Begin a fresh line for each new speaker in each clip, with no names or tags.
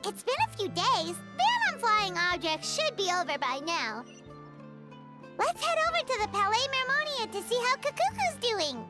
It's been a few days. Ban on flying objects should be over by now. Let's head over to the Palais Mermonia to see how Kukuku's doing.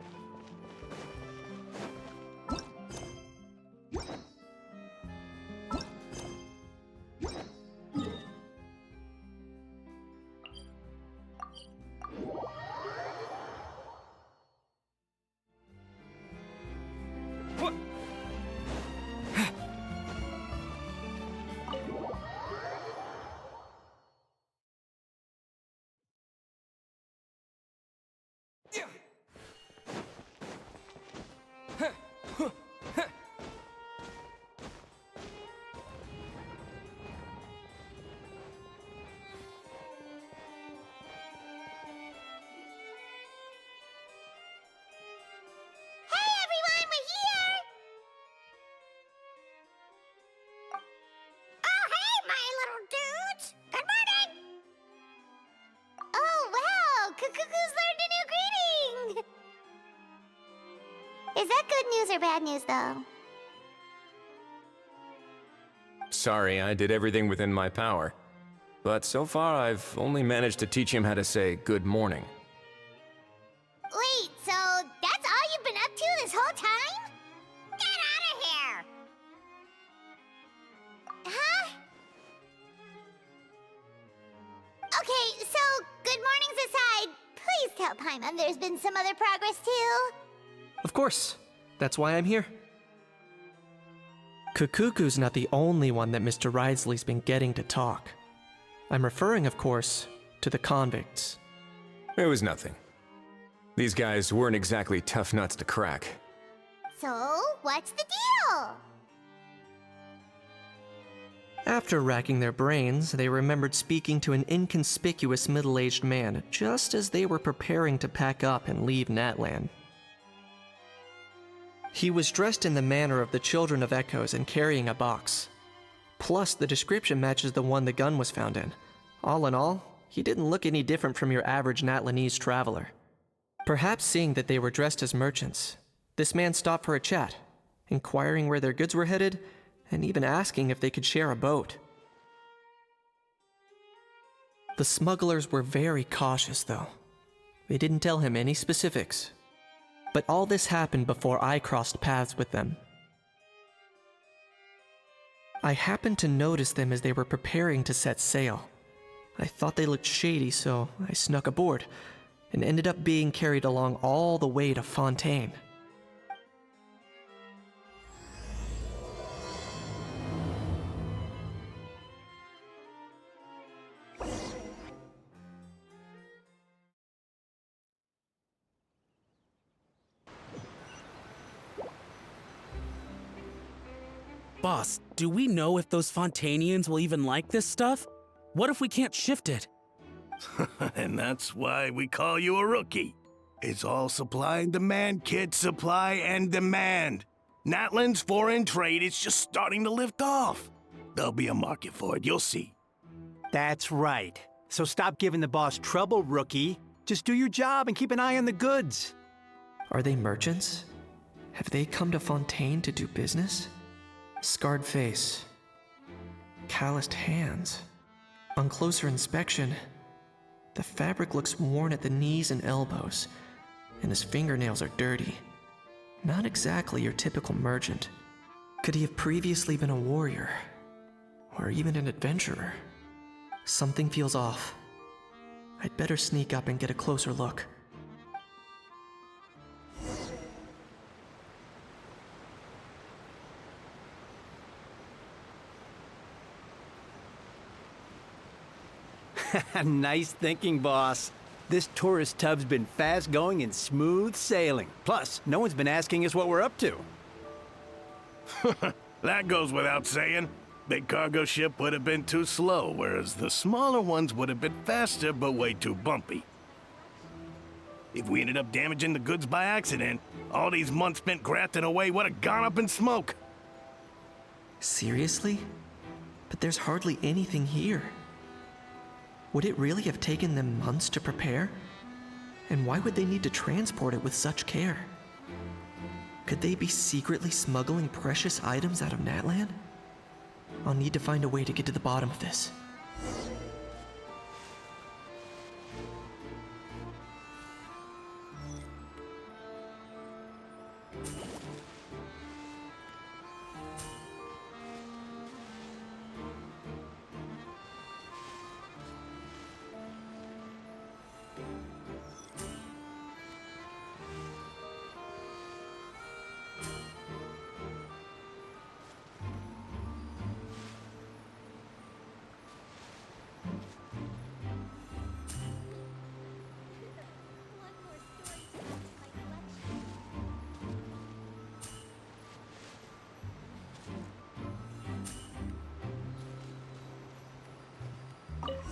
Is that good news or bad news, though?
Sorry, I did everything within my power. But so far, I've only managed to teach him how to say good morning.
Wait, so that's all you've been up to this whole time? Get out of here! Huh? Okay, so good mornings aside, please tell Paimon there's been some other progress, too.
Of course. That's why I'm here. Kukuku's not the only one that Mr. Ridesley's been getting to talk. I'm referring, of course, to the convicts.
It was nothing. These guys weren't exactly tough nuts to crack.
So, what's the deal?
After racking their brains, they remembered speaking to an inconspicuous middle-aged man just as they were preparing to pack up and leave Natlan. He was dressed in the manner of the Children of Echoes and carrying a box. Plus, the description matches the one the gun was found in. All in all, he didn't look any different from your average Natlanese traveler. Perhaps seeing that they were dressed as merchants, this man stopped for a chat, inquiring where their goods were headed, and even asking if they could share a boat. The smugglers were very cautious, though. They didn't tell him any specifics. But all this happened before I crossed paths with them. I happened to notice them as they were preparing to set sail. I thought they looked shady, so I snuck aboard, and ended up being carried along all the way to Fontaine.
Boss, do we know if those Fontainians will even like this stuff? What if we can't shift it?
And that's why we call you a rookie. It's all supply and demand, kid. Supply and demand. Natlan's foreign trade is just starting to lift off. There'll be a market for it, you'll see.
That's right. So stop giving the boss trouble, rookie. Just do your job and keep an eye on the goods.
Are they merchants? Have they come to Fontaine to do business? Scarred face. Calloused hands. On closer inspection, the fabric looks worn at the knees and elbows, and his fingernails are dirty. Not exactly your typical merchant. Could he have previously been a warrior? Or even an adventurer? Something feels off. I'd better sneak up and get a closer look.
Nice thinking, boss. This tourist tub's been fast-going and smooth sailing. Plus, no one's been asking us what we're up to.
That goes without saying. Big cargo ship would have been too slow, whereas the smaller ones would have been faster but way too bumpy. If we ended up damaging the goods by accident, all these months spent grafting away would have gone up in smoke.
Seriously? But there's hardly anything here. Would it really have taken them months to prepare? And why would they need to transport it with such care? Could they be secretly smuggling precious items out of Natlan? I'll need to find a way to get to the bottom of this.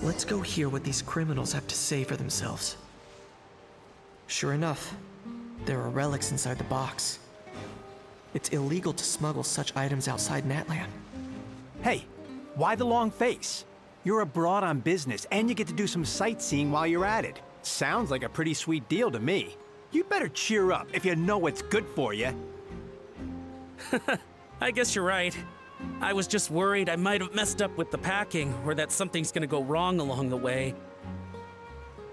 Let's go hear what these criminals have to say for themselves. Sure enough, there are relics inside the box. It's illegal to smuggle such items outside Natlan.
Hey, why the long face? You're abroad on business, and you get to do some sightseeing while you're at it. Sounds like a pretty sweet deal to me. You better cheer up if you know what's good for you.
I guess you're right. I was just worried I might have messed up with the packing, or that something's gonna go wrong along the way.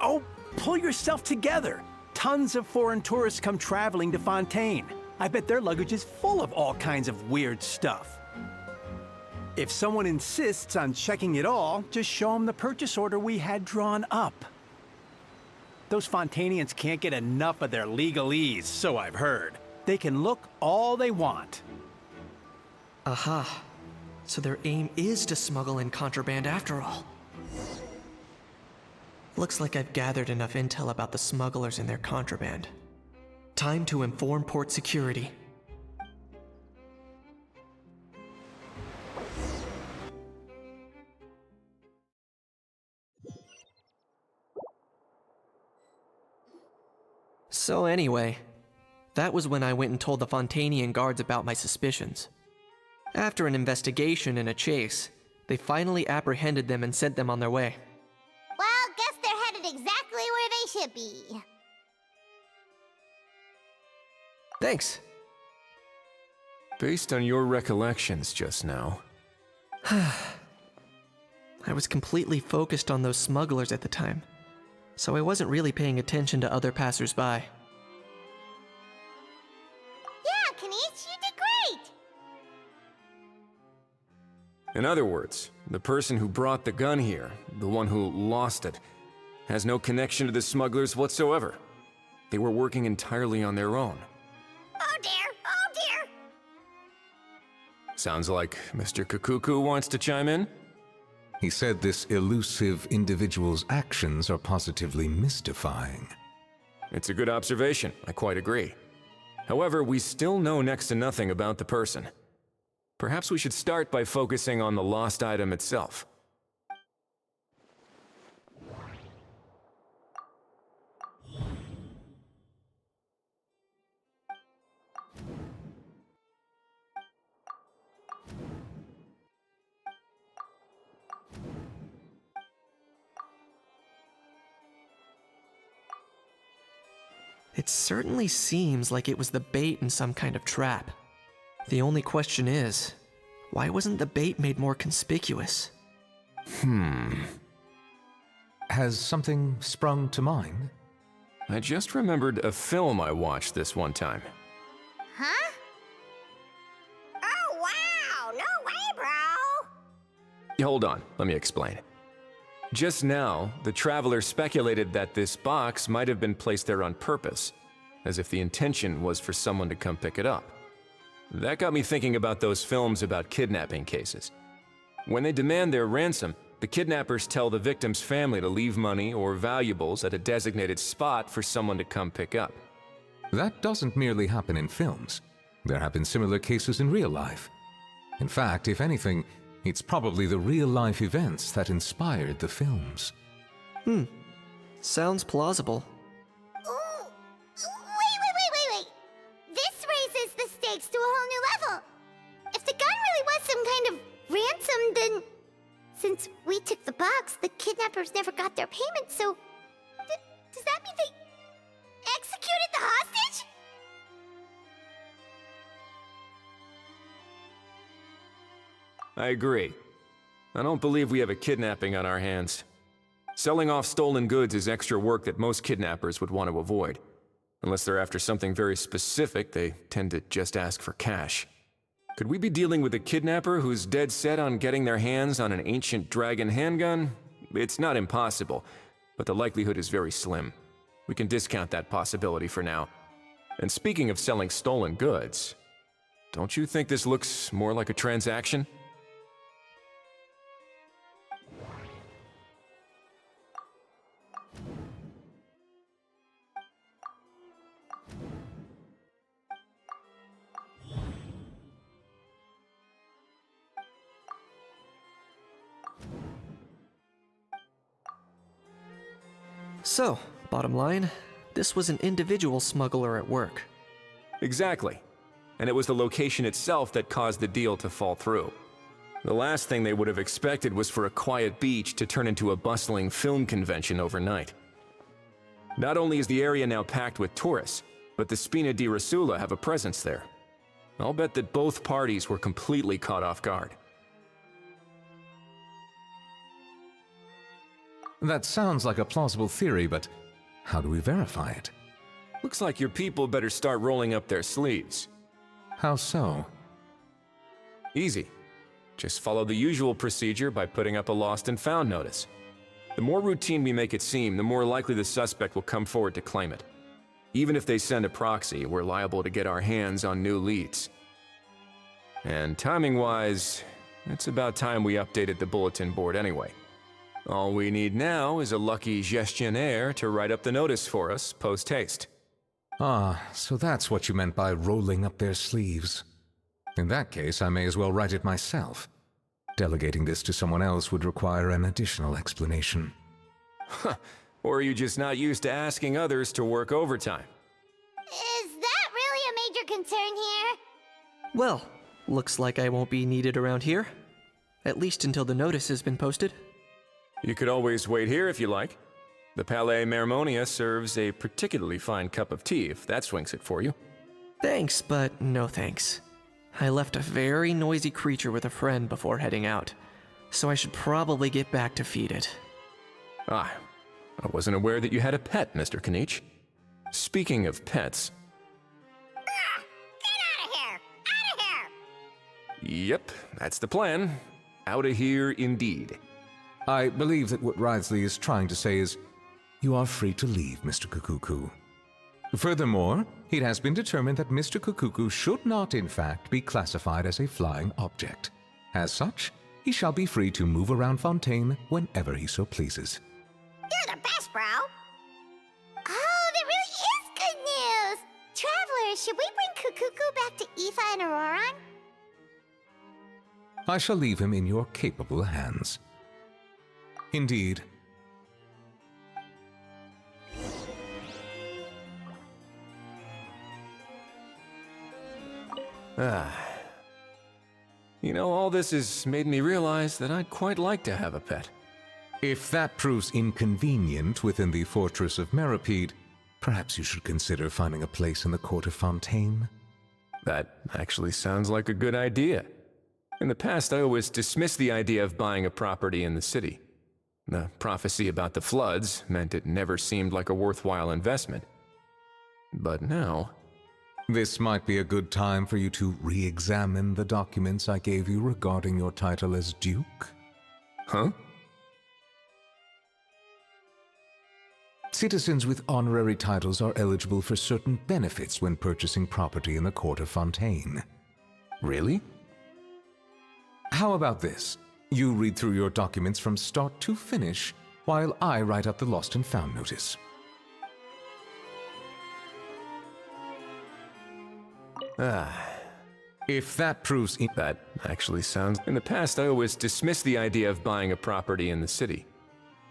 Oh, pull yourself together. Tons of foreign tourists come traveling to Fontaine. I bet their luggage is full of all kinds of weird stuff. If someone insists on checking it all, just show them the purchase order we had drawn up. Those Fontainians can't get enough of their legalese, so I've heard. They can look all they want.
Aha. So their aim is to smuggle in contraband after all. Looks like I've gathered enough intel about the smugglers and their contraband. Time to inform port security. So anyway, that was when I went and told the Fontainian guards about my suspicions. After an investigation and a chase, they finally apprehended them and sent them on their way.
Well, guess they're headed exactly where they should be.
Thanks.
Based on your recollections just now,
I was completely focused on those smugglers at the time, so I wasn't really paying attention to other passersby.
Yeah, Kanish, you did great!
in other words, the person who brought the gun here, the one who lost it, has no connection to the smugglers whatsoever. They were working entirely on their own.
Oh dear, oh dear!
Sounds like Mr. Kakuku wants to chime in?
He said this elusive individual's actions are positively mystifying.
It's a good observation, I quite agree. However, we still know next to nothing about the person. Perhaps we should start by focusing on the lost item itself.
It certainly seems like it was the bait in some kind of trap. The only question is, why wasn't the bait made more conspicuous?
Has something sprung to mind?
I just remembered a film I watched this one time.
Huh? Oh, wow! No way, bro!
Hold on, let me explain. Just now, the traveler speculated that this box might have been placed there on purpose, as if the intention was for someone to come pick it up. That got me thinking about those films about kidnapping cases. When they demand their ransom, the kidnappers tell the victim's family to leave money or valuables at a designated spot for someone to come pick up.
That doesn't merely happen in films. There have been similar cases in real life. In fact, if anything, It's probably the real-life events that inspired the films.
Sounds plausible.
Ooh, wait. This raises the stakes to a whole new level. If the gun really was some kind of ransom, then since we took the box, the kidnappers never got their payment, so does that mean they executed the hostage?
I agree. I don't believe we have a kidnapping on our hands. Selling off stolen goods is extra work that most kidnappers would want to avoid. Unless they're after something very specific, they tend to just ask for cash. Could we be dealing with a kidnapper who's dead set on getting their hands on an ancient dragon handgun? It's not impossible, but the likelihood is very slim. We can discount that possibility for now. And speaking of selling stolen goods, don't you think this looks more like a transaction?
So, bottom line, this was an individual smuggler at work.
Exactly. And it was the location itself that caused the deal to fall through. The last thing they would have expected was for a quiet beach to turn into a bustling film convention overnight. Not only is the area now packed with tourists, but the Spina di Rosula have a presence there. I'll bet that both parties were completely caught off guard.
That sounds like a plausible theory, but how do we verify it?
Looks like your people better start rolling up their sleeves.
How so?
Easy. Just follow the usual procedure by putting up a lost and found notice. The more routine we make it seem, the more likely the suspect will come forward to claim it. Even if they send a proxy, we're liable to get our hands on new leads. And timing-wise, it's about time we updated the bulletin board anyway. All we need now is a lucky gestionnaire to write up the notice for us post-haste.
Ah, so that's what you meant by rolling up their sleeves. In that case, I may as well write it myself. Delegating this to someone else would require an additional explanation.
Or are you just not used to asking others to work overtime?
Is that really a major concern here?
Well, looks like I won't be needed around here. At least until the notice has been posted.
You could always wait here if you like. The Palais Mermonia serves a particularly fine cup of tea, if that swings it for you.
Thanks, but no thanks. I left a very noisy creature with a friend before heading out, so I should probably get back to feed it.
Ah, I wasn't aware that you had a pet, Mr. Kanich. Speaking of pets...
Get out of here! Out of here!
Yep, that's the plan. Outta here indeed.
I believe that what Wriothesley is trying to say is, you are free to leave, Mr. Kukuku. Furthermore, it has been determined that Mr. Kukuku should not, in fact, be classified as a flying object. As such, he shall be free to move around Fontaine whenever he so pleases.
You're the best, bro! Oh, that really is good news! Travelers, should we bring Kukuku back to Aoife and Auroron?
I shall leave him in your capable hands. Indeed.
You know, all this has made me realize that I'd quite like to have a pet.
If that proves inconvenient within the fortress of Meripede, perhaps you should consider finding a place in the court of Fontaine.
That actually sounds like a good idea. In the past, I always dismissed the idea of buying a property in the city. The prophecy about the floods meant it never seemed like a worthwhile investment. But now...
This might be a good time for you to re-examine the documents I gave you regarding your title as Duke.
Huh?
Citizens with honorary titles are eligible for certain benefits when purchasing property in the court of Fontaine.
Really?
How about this? You read through your documents from start to finish, while I write up the lost and found notice. If that proves
That actually sounds... In the past, I always dismissed the idea of buying a property in the city.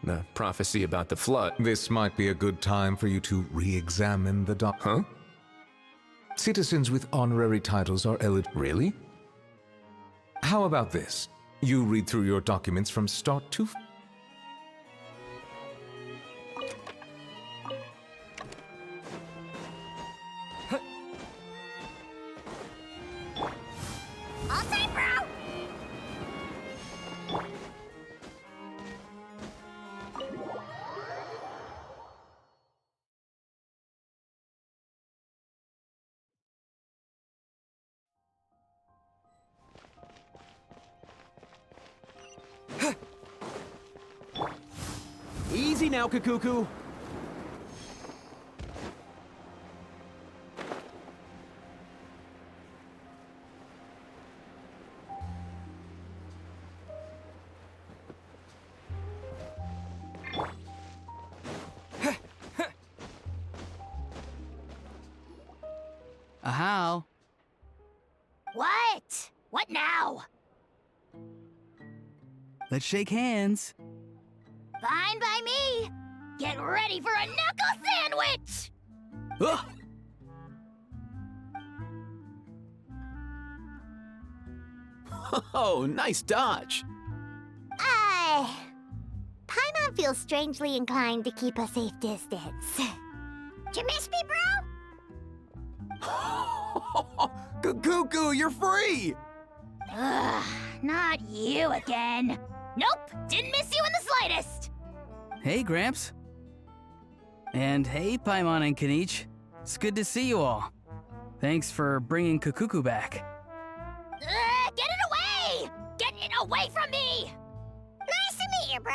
The prophecy about the flood.
this might be a good time for you to re-examine the
Huh?
Citizens with honorary titles are eligible.
Really?
How about this? You read through your documents from start to...
All time, bro!
Easy now, Kakuku.
How?
What? What now?
Let's shake hands.
Fine by me. Get ready for a knuckle sandwich!
Ugh. Oh, nice dodge.
Paimon feels strangely inclined to keep a safe distance. Did you miss me, bro?
Kakuku, you're free!
Ugh, not you again. Nope, didn't miss you in the slightest.
Hey, Gramps. And hey, Paimon and Kanich. It's good to see you all. Thanks for bringing Kakuku back.
Get it away! Get it away from me! Nice to meet you, bro.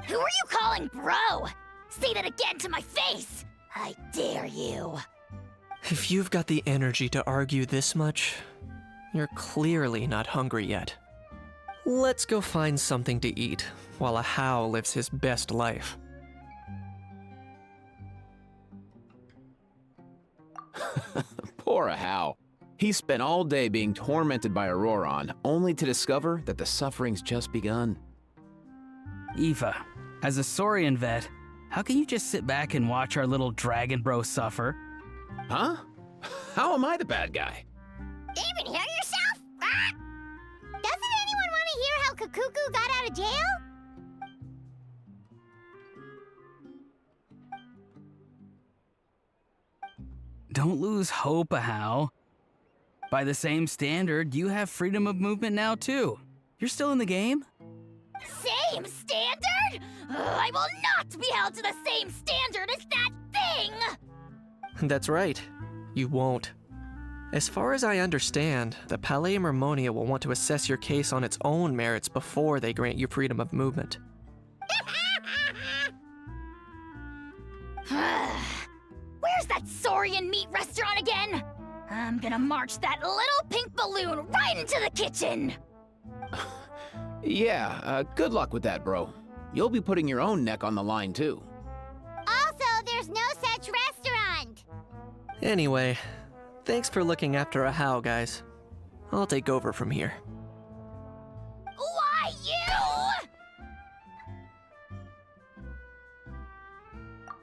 Who are you calling bro? Say that again to my face! I dare you.
If you've got the energy to argue this much, you're clearly not hungry yet. Let's go find something to eat while a How lives his best life.
Poor Hao. He spent all day being tormented by Auroron, only to discover that the suffering's just begun.
Eva, as a Saurian vet, how can you just sit back and watch our little dragon bro suffer?
Huh? How am I the bad guy?
Even hear yourself? Ah! Doesn't anyone want to hear how Kakuku got out of jail?
Don't lose hope, How. By the same standard, you have freedom of movement now too. You're still in the game?
Same standard? I will not be held to the same standard as that thing!
That's right. You won't. As far as I understand, the Palais Mermonia will want to assess your case on its own merits before they grant you freedom of movement.
Where's that Saurian meat restaurant again? I'm gonna march that little pink balloon right into the kitchen!
Yeah, good luck with that, bro. You'll be putting your own neck on the line, too.
Also, there's no such restaurant!
Anyway, thanks for looking after a How, guys. I'll take over from here.
Why you?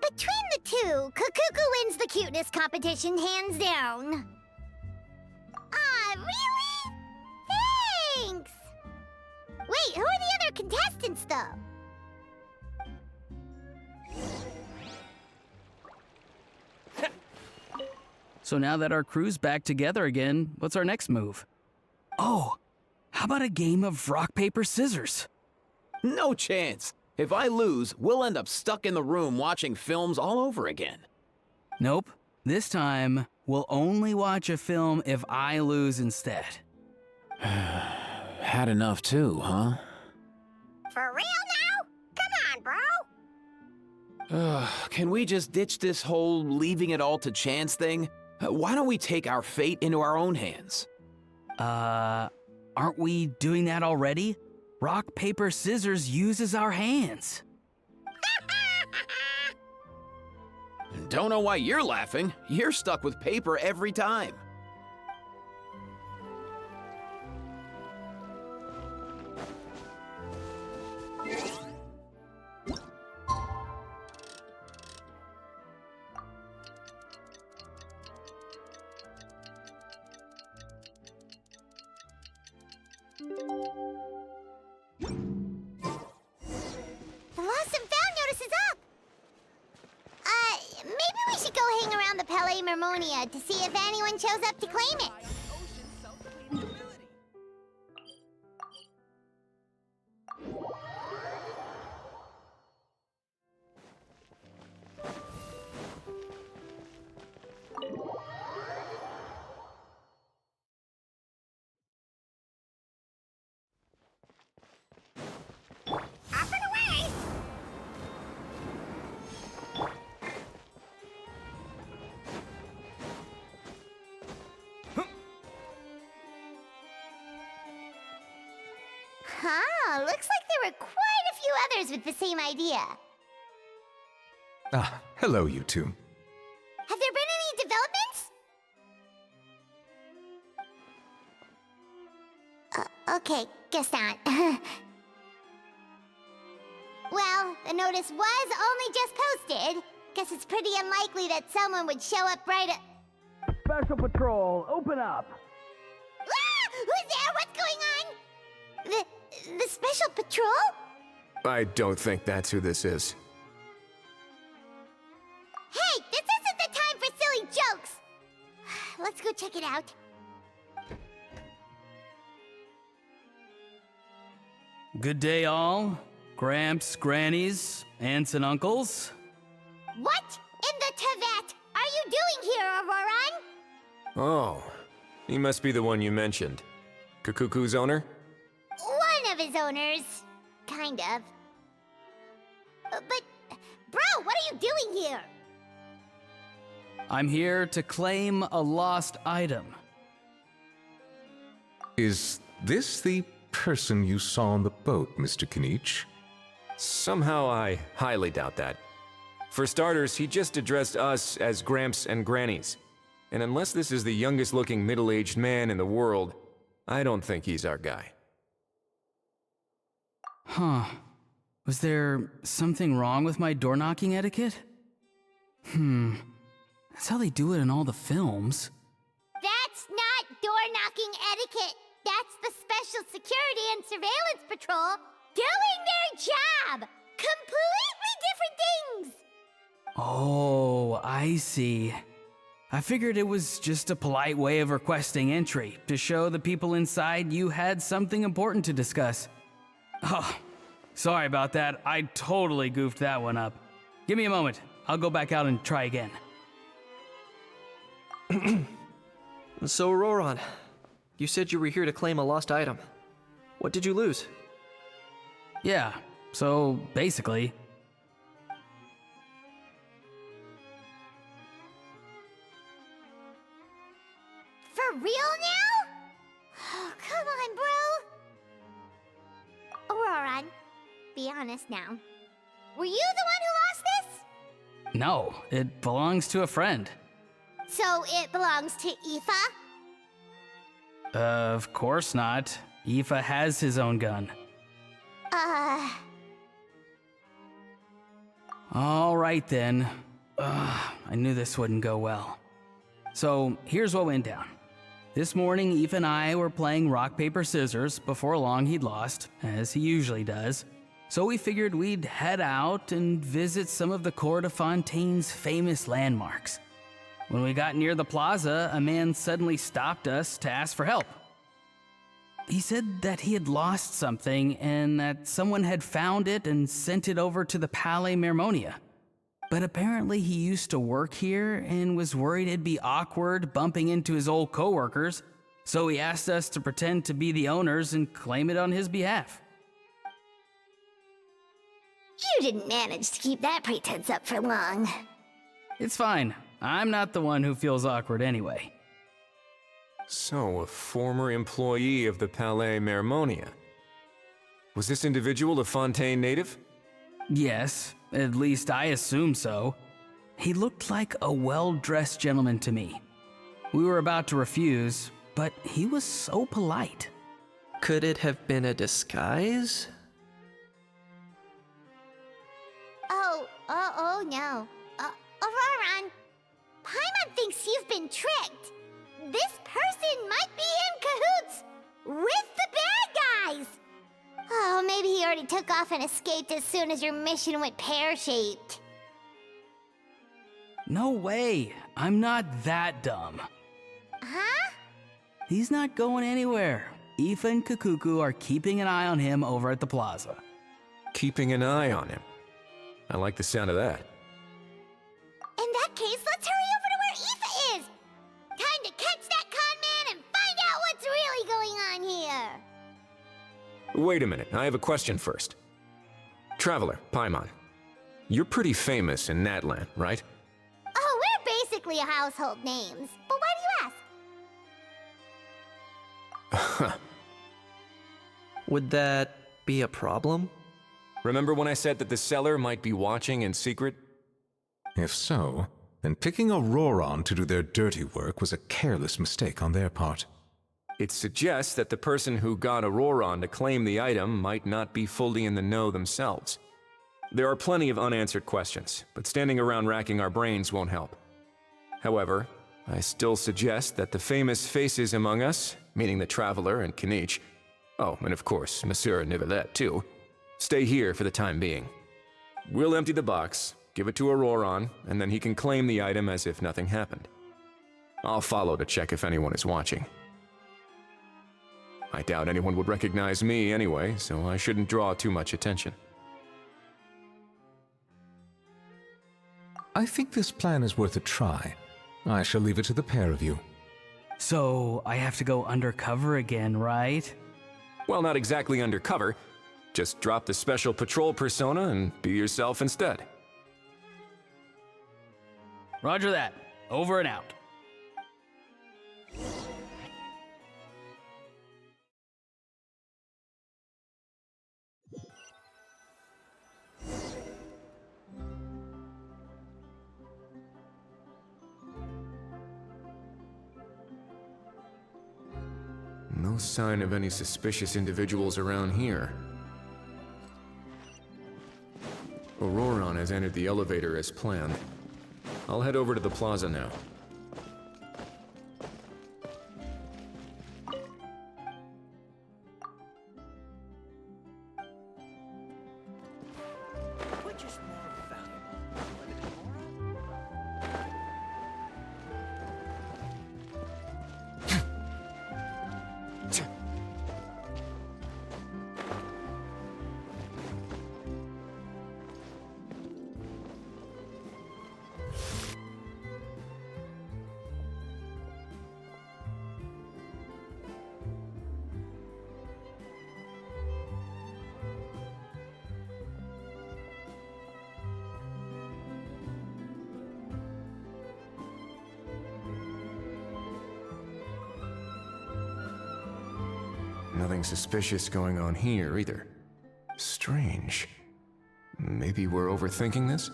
Between the two, Kakuku wins the cuteness competition hands down. Ah, really? Thanks! Wait, who are the other contestants, though?
So now that our crew's back together again, what's our next move? Oh, how about a game of rock, paper, scissors?
No chance. If I lose, we'll end up stuck in the room watching films all over again.
Nope. This time, we'll only watch a film if I lose instead.
Had enough too, huh?
For real now? Come on, bro!
Can we just ditch this whole leaving it all to chance thing? Why don't we take our fate into our own hands?
Aren't we doing that already? Rock, paper, scissors uses our hands.
Don't know why you're laughing. You're stuck with paper every time.
The lost and found notice is up! Maybe we should go hang around the Palais Mermonia to see if anyone shows up to claim it. Off and away! Huh, looks like there were quite a few others with the same idea.
Ah, hello, you two.
Have there been any developments? Okay, guess not. Well, the notice was only just posted. Guess it's pretty unlikely that someone would show up right at...
Special Patrol, open up!
Ah! Who's there? What's going on? The Special Patrol?
I don't think that's who this is.
Hey, this isn't the time for silly jokes! Let's go check it out.
Good day, all. Gramps, grannies, aunts, and uncles.
What in the Tevet are you doing here, Auroran?
Oh, he must be the one you mentioned. Kukuku's owner?
One of his owners. Kind of. But, bro, what are you doing here?
I'm here to claim a lost item.
Is this the person you saw on the boat, Mr. Kinich?
Somehow I highly doubt that. For starters, he just addressed us as Gramps and Grannies. And unless this is the youngest looking middle-aged man in the world, I don't think he's our guy.
Huh. Was there something wrong with my door-knocking etiquette? That's how they do it in all the films.
That's not door-knocking etiquette. That's the Special Security and Surveillance Patrol doing their job! Completely different things!
Oh, I see. I figured it was just a polite way of requesting entry to show the people inside you had something important to discuss. Oh, sorry about that. I totally goofed that one up. Give me a moment. I'll go back out and try again.
So, Auroran, you said you were here to claim a lost item. What did you lose?
Yeah, so basically...
For real now? Oh, come on, bro. Auroran, be honest now. Were you the one who lost this?
No, it belongs to a friend.
So it belongs to Aoife?
Of course not. Aoife has his own gun. All right then. I knew this wouldn't go well. So here's what went down. This morning, Aoife and I were playing rock, paper, scissors. Before long, he'd lost, as he usually does. So we figured we'd head out and visit some of the Cour de Fontaine's famous landmarks. When we got near the plaza, a man suddenly stopped us to ask for help. He said that he had lost something and that someone had found it and sent it over to the Palais Mermonia. But apparently he used to work here and was worried it'd be awkward bumping into his old coworkers, so he asked us to pretend to be the owners and claim it on his behalf.
You didn't manage to keep that pretense up for long.
It's fine. I'm not the one who feels awkward anyway.
So, a former employee of the Palais Mermonia. Was this individual a Fontaine native?
Yes, at least I assume so. He looked like a well-dressed gentleman to me. We were about to refuse, but he was so polite.
Could it have been a disguise?
Oh no. Auroran, Paimon thinks you've been tricked. This person might be in cahoots with the bad took off and escaped as soon as your mission went pear-shaped.
No way. I'm not that dumb.
Huh?
He's not going anywhere. Aoife and Kukuku are keeping an eye on him over at the plaza.
Keeping an eye on him. I like the sound of that.
In that case, let's hurry over to where Aoife is! Time to catch that con man and find out what's really going on here!
Wait a minute, I have a question first. Traveler, Paimon, you're pretty famous in Natlan, right?
Oh, we're basically household names. But why do you ask?
Would that be a problem?
Remember when I said that the seller might be watching in secret?
If so, then picking Auroron to do their dirty work was a careless mistake on their part.
It suggests that the person who got Auroron to claim the item might not be fully in the know themselves. There are plenty of unanswered questions, but standing around racking our brains won't help. However, I still suggest that the famous faces among us, meaning the Traveler and Kinich, oh, and of course, Monsieur Nivelette too, stay here for the time being. We'll empty the box, give it to Auroron, and then he can claim the item as if nothing happened. I'll follow to check if anyone is watching. I doubt anyone would recognize me anyway, so I shouldn't draw too much attention.
I think this plan is worth a try. I shall leave it to the pair of you.
So, I have to go undercover again, right?
Well, not exactly undercover. Just drop the special patrol persona and be yourself instead.
Roger that. Over and out.
No sign of any suspicious individuals around here. Auroron has entered the elevator as planned. I'll head over to the plaza now. Nothing suspicious going on here either. Strange. Maybe we're overthinking this?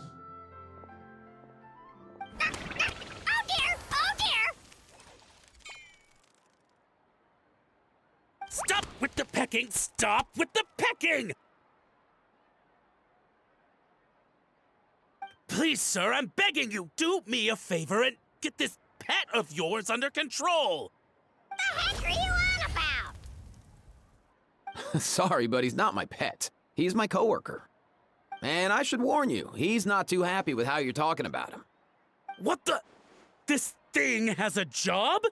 Oh dear! Oh dear!
Stop with the pecking! Stop with the pecking! Please, sir, I'm begging you, do me a favor and get this pet of yours under control!
The heck are you on about?
Sorry, but he's not my pet. He's my coworker. And I should warn you, he's not too happy with how you're talking about him.
What the? This thing has a job?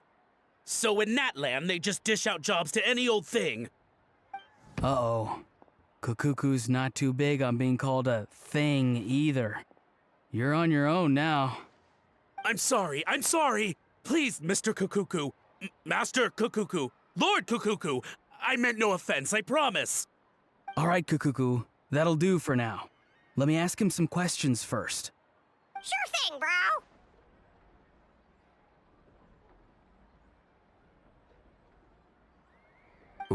So in Natlan, they just dish out jobs to any old thing.
Uh-oh. Kukuku's not too big on being called a thing either. You're on your own now.
I'm sorry. Please, Mr. Kukuku. Master Kukuku. Lord Kukuku. I meant no offense, I promise.
All right, Kukuku. That'll do for now. Let me ask him some questions first.
Sure thing, bro.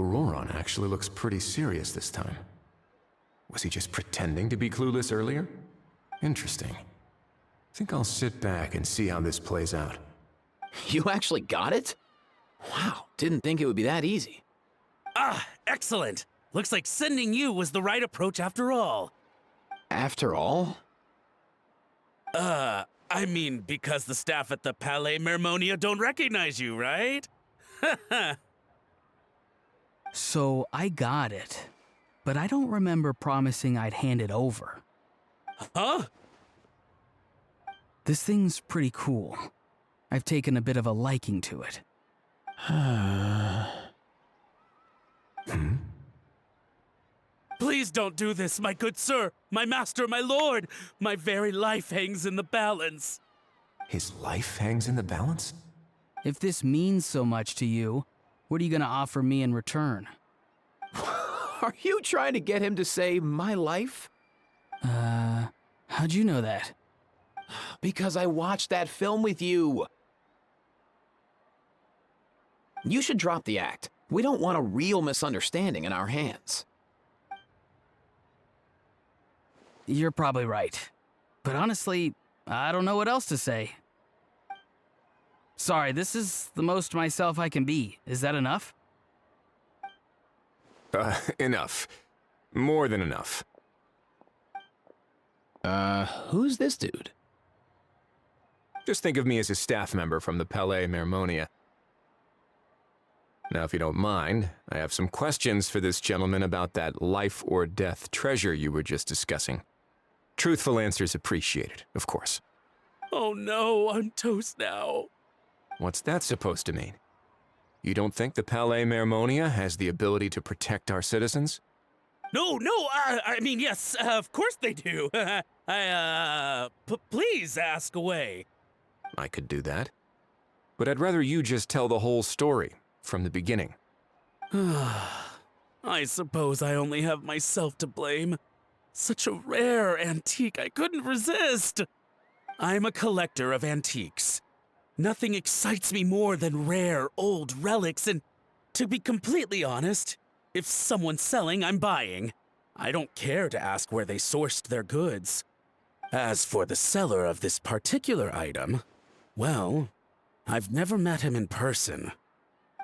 Auroron actually looks pretty serious this time. Was he just pretending to be clueless earlier? Interesting. Think I'll sit back and see how this plays out.
You actually got it? Wow, didn't think it would be that easy.
Ah, excellent. Looks like sending you was the right approach after all.
After all?
I mean, because the staff at the Palais Mermonia don't recognize you, right?
So I got it. but I don't remember promising I'd hand it over.
Huh?
This thing's pretty cool. I've taken a bit of a liking to it.
Please don't do this, my good sir, my master, my lord. My very life hangs in the balance.
His life hangs in the balance?
If this means so much to you, what are you gonna offer me in return?
Are you trying to get him to say my life?
How'd you know that?
Because I watched that film with you. You should drop the act. We don't want a real misunderstanding in our hands.
You're probably right. But honestly, I don't know what else to say. Sorry, this is the most myself I can be. Is that enough?
Enough. More than enough.
Who's this dude?
Just think of me as a staff member from the Palais Mermonia. Now, if you don't mind, I have some questions for this gentleman about that life or death treasure you were just discussing. Truthful answers appreciated, of course.
Oh no, I'm toast now.
What's that supposed to mean? You don't think the Palais Mermonia has the ability to protect our citizens?
No, I mean, yes, of course they do. Please ask away.
I could do that. But I'd rather you just tell the whole story, from the beginning.
I suppose I only have myself to blame. Such a rare antique, I couldn't resist. I'm a collector of antiques. Nothing excites me more than rare, old relics, and to be completely honest, if someone's selling, I'm buying. I don't care to ask where they sourced their goods. As for the seller of this particular item, well, I've never met him in person.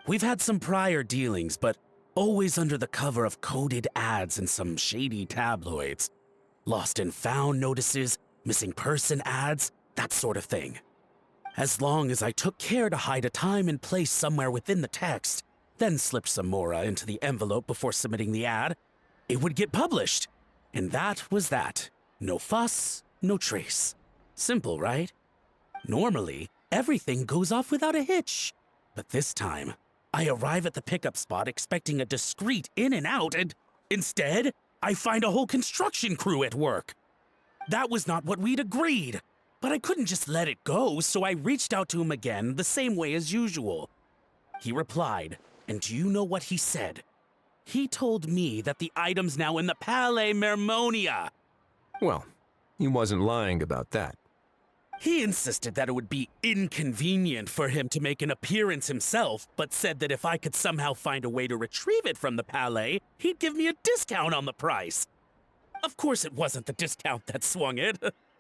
We've had some prior dealings, but always under the cover of coded ads in some shady tabloids. Lost and found notices, missing person ads, that sort of thing. As long as I took care to hide a time and place somewhere within the text, then slipped some mora into the envelope before submitting the ad, it would get published. And that was that. No fuss, no trace. Simple, right? Normally, everything goes off without a hitch. But this time, I arrive at the pickup spot expecting a discreet in and out, and instead, I find a whole construction crew at work. That was not what we'd agreed, but I couldn't just let it go, so I reached out to him again the same way as usual. He replied, and do you know what he said? He told me that the item's now in the Palais Mermonia.
Well, he wasn't lying about that.
He insisted that it would be inconvenient for him to make an appearance himself, but said that if I could somehow find a way to retrieve it from the Palais, he'd give me a discount on the price. Of course it wasn't the discount that swung it.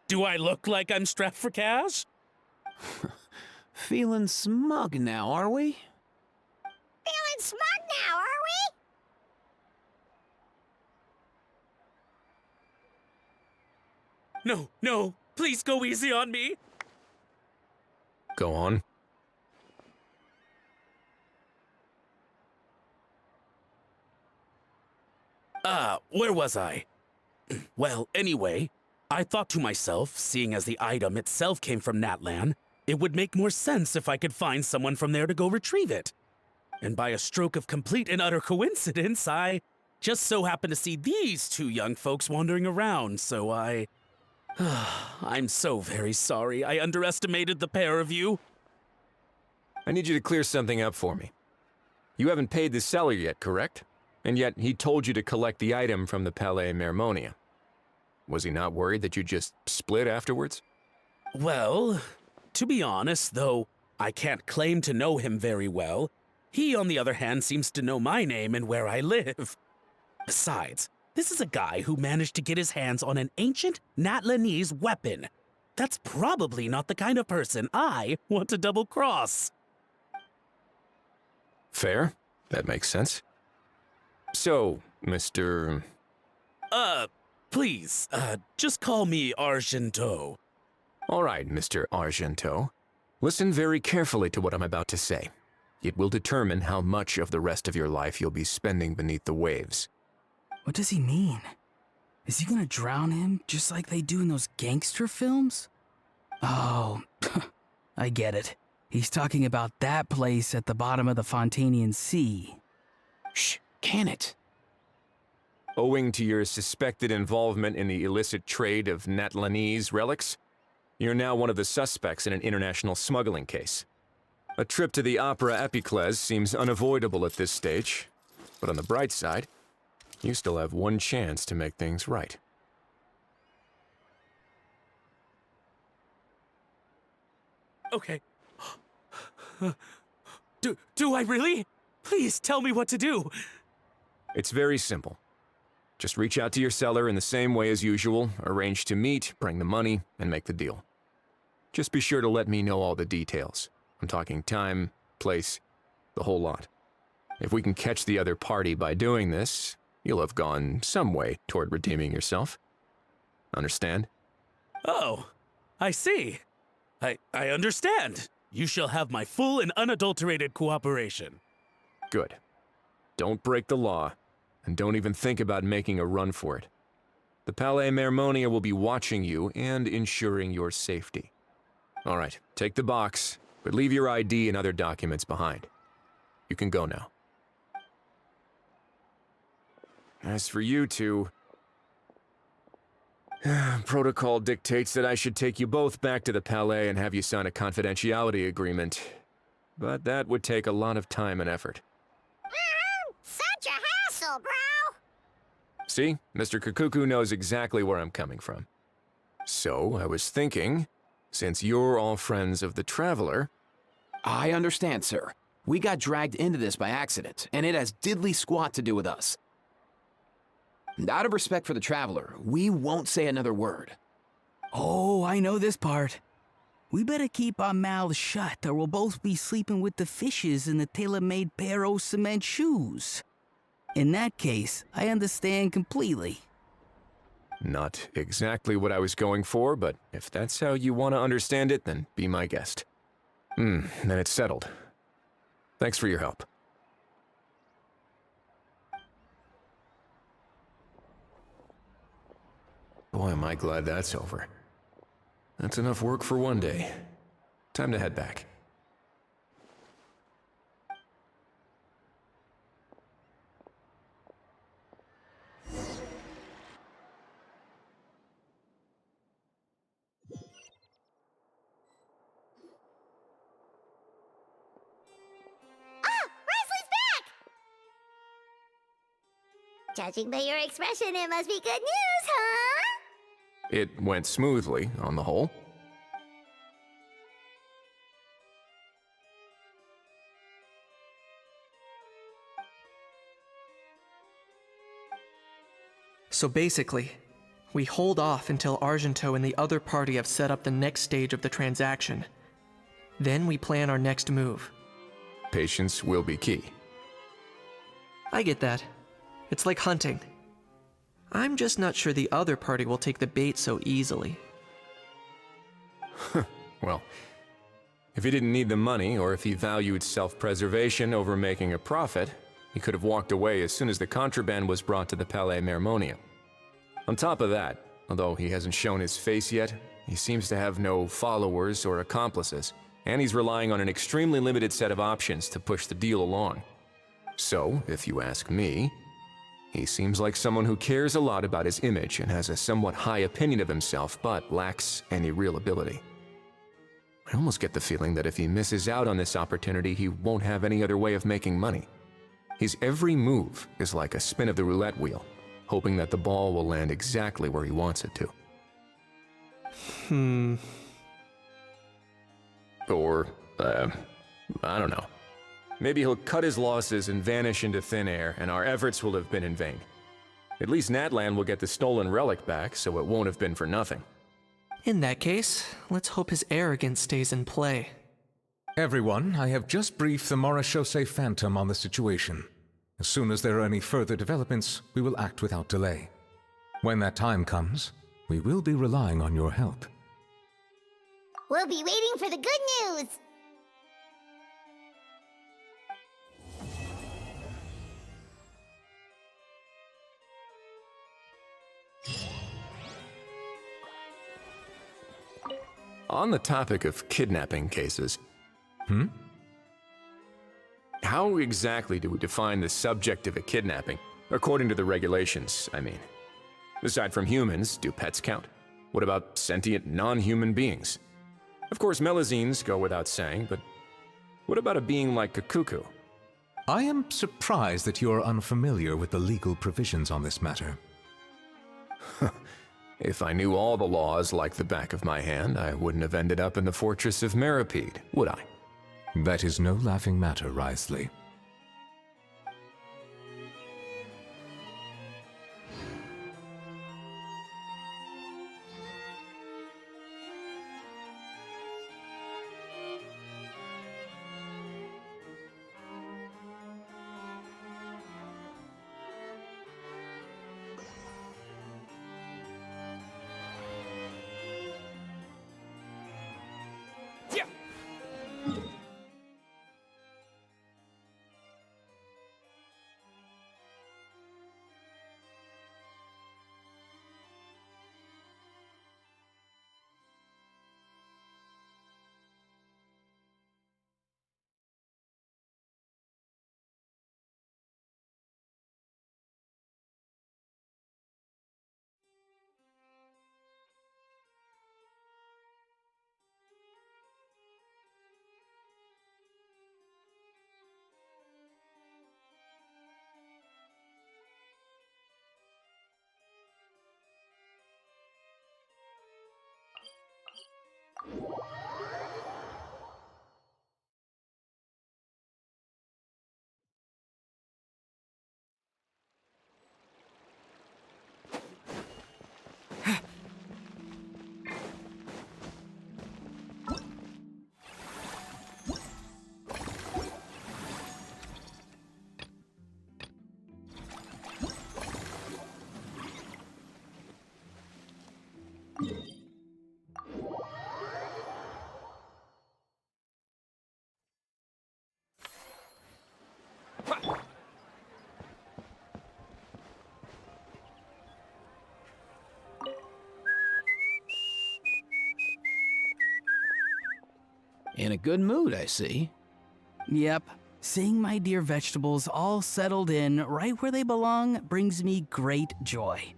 Do I look like I'm strapped for cash?
Feeling smug now, are we?
Feeling smug now, are we?
No, please go easy on me.
Go on.
Where was I? Well, anyway, I thought to myself, seeing as the item itself came from Natlan, it would make more sense if I could find someone from there to go retrieve it. And by a stroke of complete and utter coincidence, I just so happened to see these two young folks wandering around, so I'm so very sorry. I underestimated the pair of you.
I need you to clear something up for me. You haven't paid the seller yet, correct? And yet he told you to collect the item from the Palais Mermonia. Was he not worried that you just split afterwards?
Well, to be honest, though I can't claim to know him very well, he, on the other hand, seems to know my name and where I live. Besides, this is a guy who managed to get his hands on an ancient Natlanese weapon. That's probably not the kind of person I want to double-cross.
Fair. That makes sense. So, Mr.
Please, just call me Argento.
All right, Mr. Argento. Listen very carefully to what I'm about to say. It will determine how much of the rest of your life you'll be spending beneath the waves.
What does he mean? Is he gonna drown him just like they do in those gangster films? Oh, I get it. He's talking about that place at the bottom of the Fontanian Sea.
Shh, can it?
Owing to your suspected involvement in the illicit trade of Natlanese relics, you're now one of the suspects in an international smuggling case. A trip to the Opera Epiclese seems unavoidable at this stage, but on the bright side, you still have one chance to make things right.
Okay. Do I really? Please tell me what to do.
It's very simple. Just reach out to your seller in the same way as usual, arrange to meet, bring the money, and make the deal. Just be sure to let me know all the details. I'm talking time, place, the whole lot. If we can catch the other party by doing this, you'll have gone some way toward redeeming yourself. Understand?
Oh, I see. I understand. You shall have my full and unadulterated cooperation.
Good. Don't break the law, and don't even think about making a run for it. The Palais Mermonia will be watching you and ensuring your safety. All right, take the box, but leave your ID and other documents behind. You can go now. As for you two, protocol dictates that I should take you both back to the Palais and have you sign a confidentiality agreement. But that would take a lot of time and effort.
Such a hassle, bro!
See, Mr. Kikuku knows exactly where I'm coming from. So, I was thinking, since you're all friends of the Traveler...
I understand, sir. We got dragged into this by accident, and it has diddly squat to do with us. Out of respect for the Traveler, we won't say another word.
Oh, I know this part. We better keep our mouths shut or we'll both be sleeping with the fishes in the tailor-made pair of cement shoes. In that case, I understand completely.
Not exactly what I was going for, but if that's how you want to understand it, then be my guest. Then it's settled. Thanks for your help. Boy, am I glad that's over. That's enough work for one day. Time to head back.
Judging by your expression, it must be good news, huh?
It went smoothly, on the whole.
So basically, we hold off until Argento and the other party have set up the next stage of the transaction. Then we plan our next move.
Patience will be key.
I get that. It's like hunting. I'm just not sure the other party will take the bait so easily.
Well, if he didn't need the money, or if he valued self-preservation over making a profit, he could have walked away as soon as the contraband was brought to the Palais Mermonia. On top of that, although he hasn't shown his face yet, he seems to have no followers or accomplices, and he's relying on an extremely limited set of options to push the deal along. So, if you ask me, he seems like someone who cares a lot about his image and has a somewhat high opinion of himself, but lacks any real ability. I almost get the feeling that if he misses out on this opportunity, he won't have any other way of making money. His every move is like a spin of the roulette wheel, hoping that the ball will land exactly where he wants it to. Or, I don't know. Maybe he'll cut his losses and vanish into thin air, and our efforts will have been in vain. At least Natlan will get the stolen relic back, so it won't have been for nothing.
In that case, let's hope his arrogance stays in play.
Everyone, I have just briefed the Morishose Phantom on the situation. As soon as there are any further developments, we will act without delay. When that time comes, we will be relying on your help.
We'll be waiting for the good news!
On the topic of kidnapping cases, how exactly do we define the subject of a kidnapping, according to the regulations, I mean? Aside from humans, do pets count? What about sentient non-human beings? Of course, melazines go without saying, but what about a being like Kakuku?
I am surprised that you're unfamiliar with the legal provisions on this matter.
If I knew all the laws like the back of my hand, I wouldn't have ended up in the fortress of Meripede, would I?
That is no laughing matter, Wriothesley.
In a good mood, I see.
Yep. Seeing my dear vegetables all settled in right where they belong brings me great joy.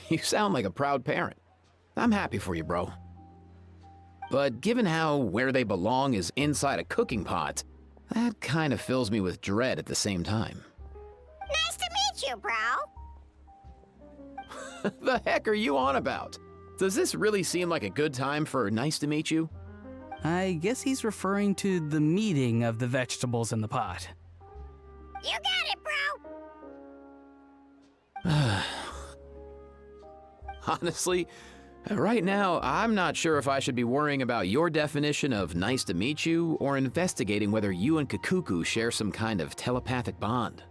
You sound like a proud parent. I'm happy for you, bro. But given how where they belong is inside a cooking pot, that kind of fills me with dread at the same time.
Nice to meet you, bro.
The heck are you on about? Does this really seem like a good time for nice to meet you?
I guess he's referring to the meeting of the vegetables in the pot.
You got it, bro.
Honestly, right now, I'm not sure if I should be worrying about your definition of nice to meet you or investigating whether you and Kakuku share some kind of telepathic bond.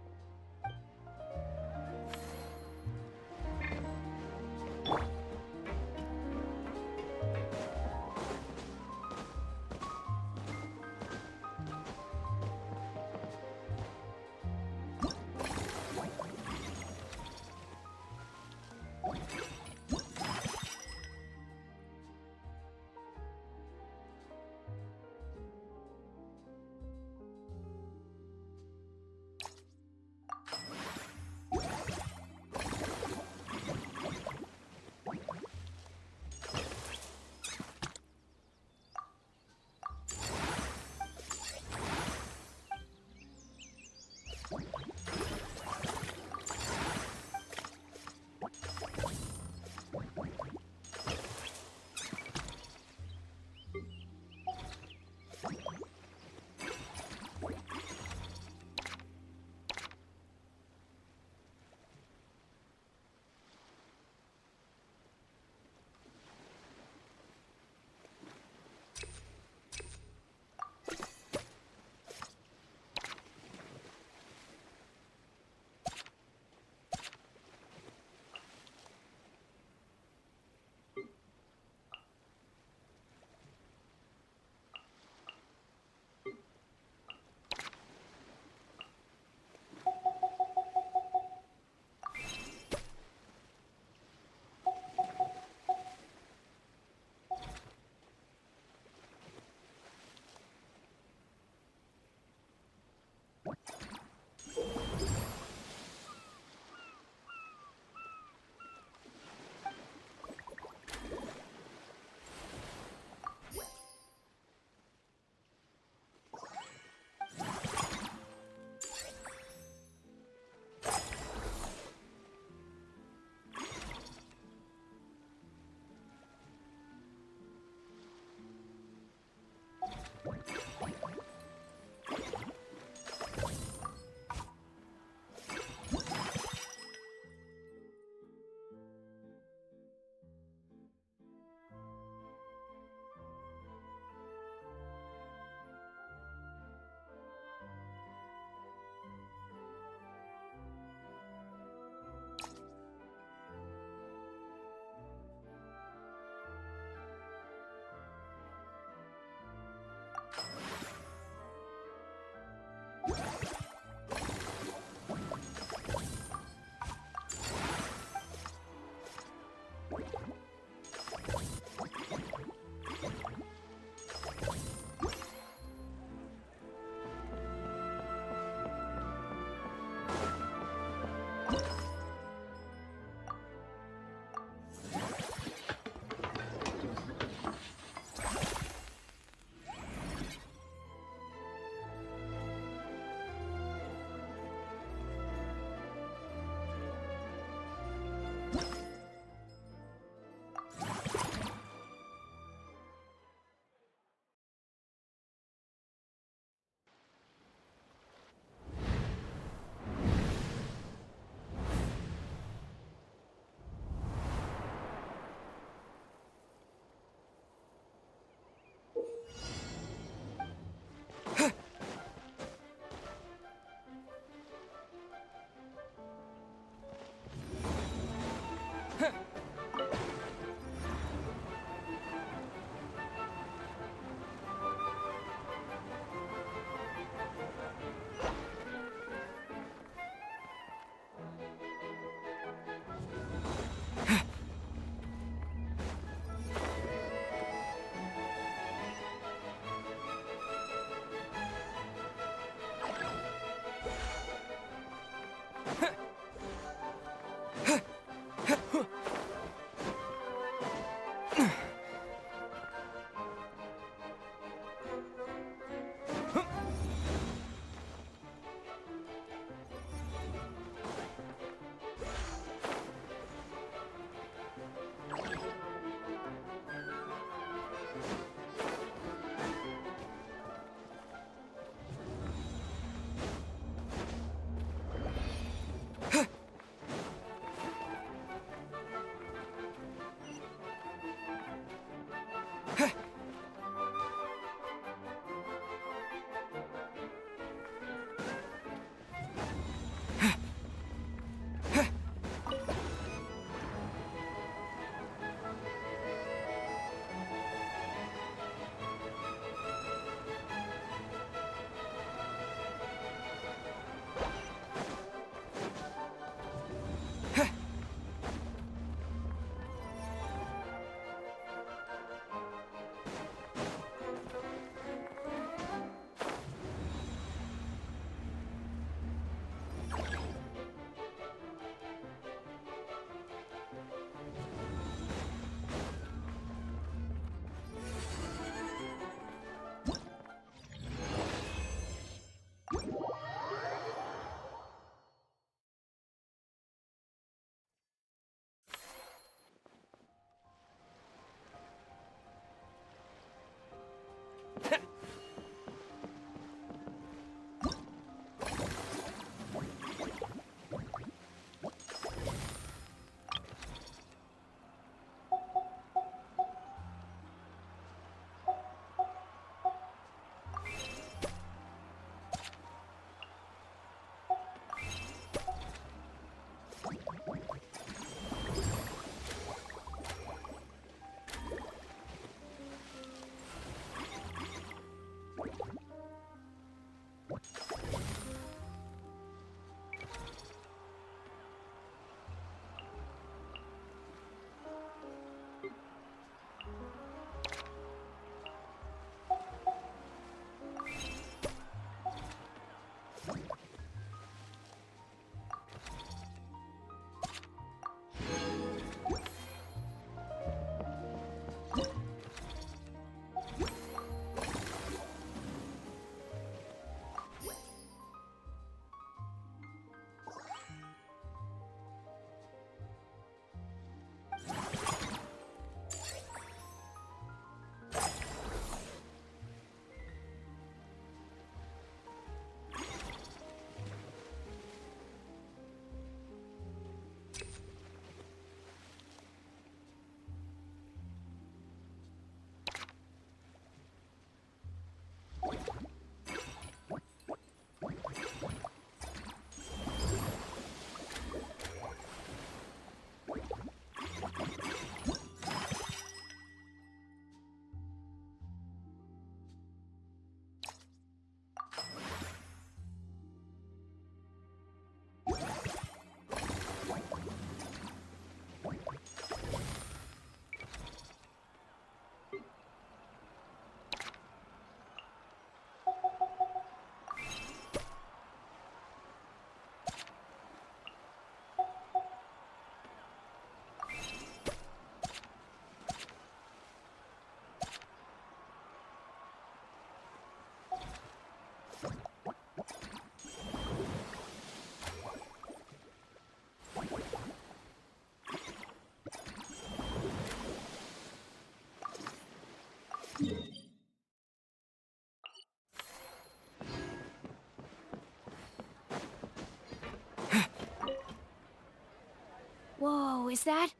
is that?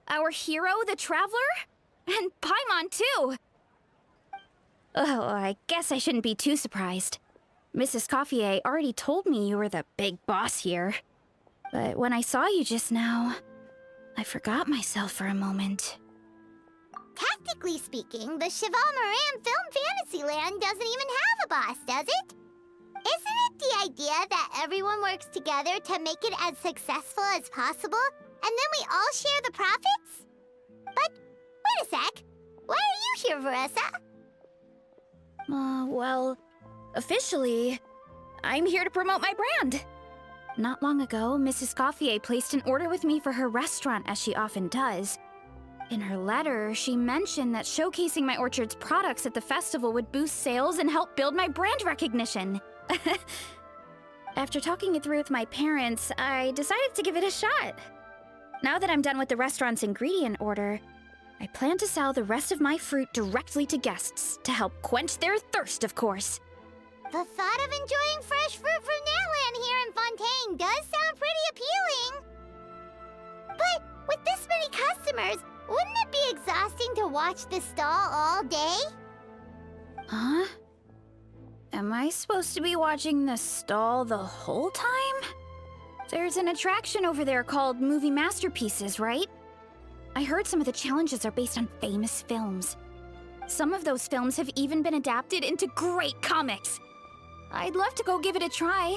Our hero, the Traveler? And Paimon, too! Oh, I guess I shouldn't be too surprised. Mrs. Coiffier already told me you were the big boss here. But when I saw you just now, I forgot myself for a moment.
Tactically speaking, the Cheval Moran Film Fantasyland doesn't even have a boss, does it? Isn't it the idea that everyone works together to make it as successful as possible, and then we all share the profits? But, wait a sec. Why are you here, Veressa?
Well, officially, I'm here to promote my brand. Not long ago, Mrs. Coiffier placed an order with me for her restaurant, as she often does. In her letter, she mentioned that showcasing my orchard's products at the festival would boost sales and help build my brand recognition. After talking it through with my parents, I decided to give it a shot. Now that I'm done with the restaurant's ingredient order, I plan to sell the rest of my fruit directly to guests to help quench their thirst, of course.
The thought of enjoying fresh fruit from Natlan here in Fontaine does sound pretty appealing. But with this many customers, wouldn't it be exhausting to watch the stall all day?
Huh? Am I supposed to be watching the stall the whole time? There's an attraction over there called Movie Masterpieces, right? I heard some of the challenges are based on famous films. Some of those films have even been adapted into great comics. I'd love to go give it a try.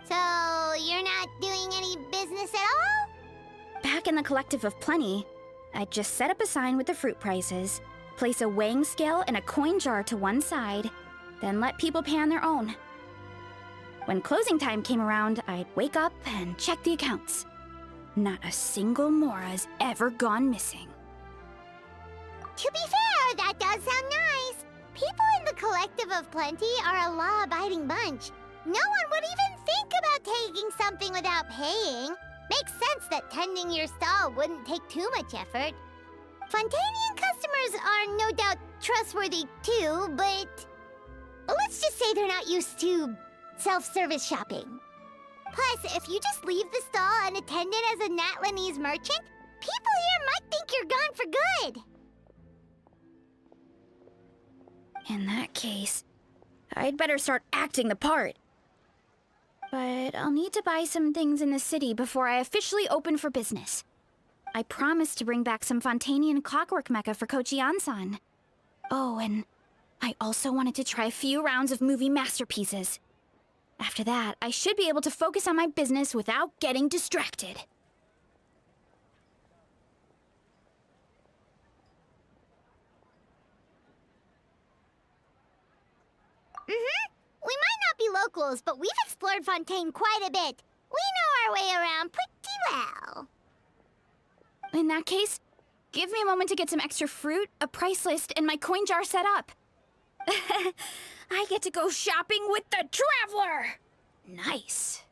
So, you're not doing any business at all?
Back in the Collective of Plenty, I'd just set up a sign with the fruit prices, place a weighing scale and a coin jar to one side, then let people pay on their own. When closing time came around, I'd wake up and check the accounts. Not a single Mora's ever gone missing.
To be fair, that does sound nice. People in the Collective of Plenty are a law-abiding bunch. No one would even think about taking something without paying. Makes sense that tending your stall wouldn't take too much effort. Fontainian customers are no doubt trustworthy too, but let's just say they're not used to self-service shopping. Plus, if you just leave the stall unattended as a Natlanese merchant, people here might think you're gone for good.
In that case, I'd better start acting the part. But I'll need to buy some things in the city before I officially open for business. I promised to bring back some Fontainian clockwork mecha for Kochi-san. Oh, and I also wanted to try a few rounds of movie masterpieces. After that, I should be able to focus on my business without getting distracted.
We might not be locals, but we've explored Fontaine quite a bit. We know our way around pretty well.
In that case, give me a moment to get some extra fruit, a price list, and my coin jar set up. I get to go shopping with the Traveler! Nice.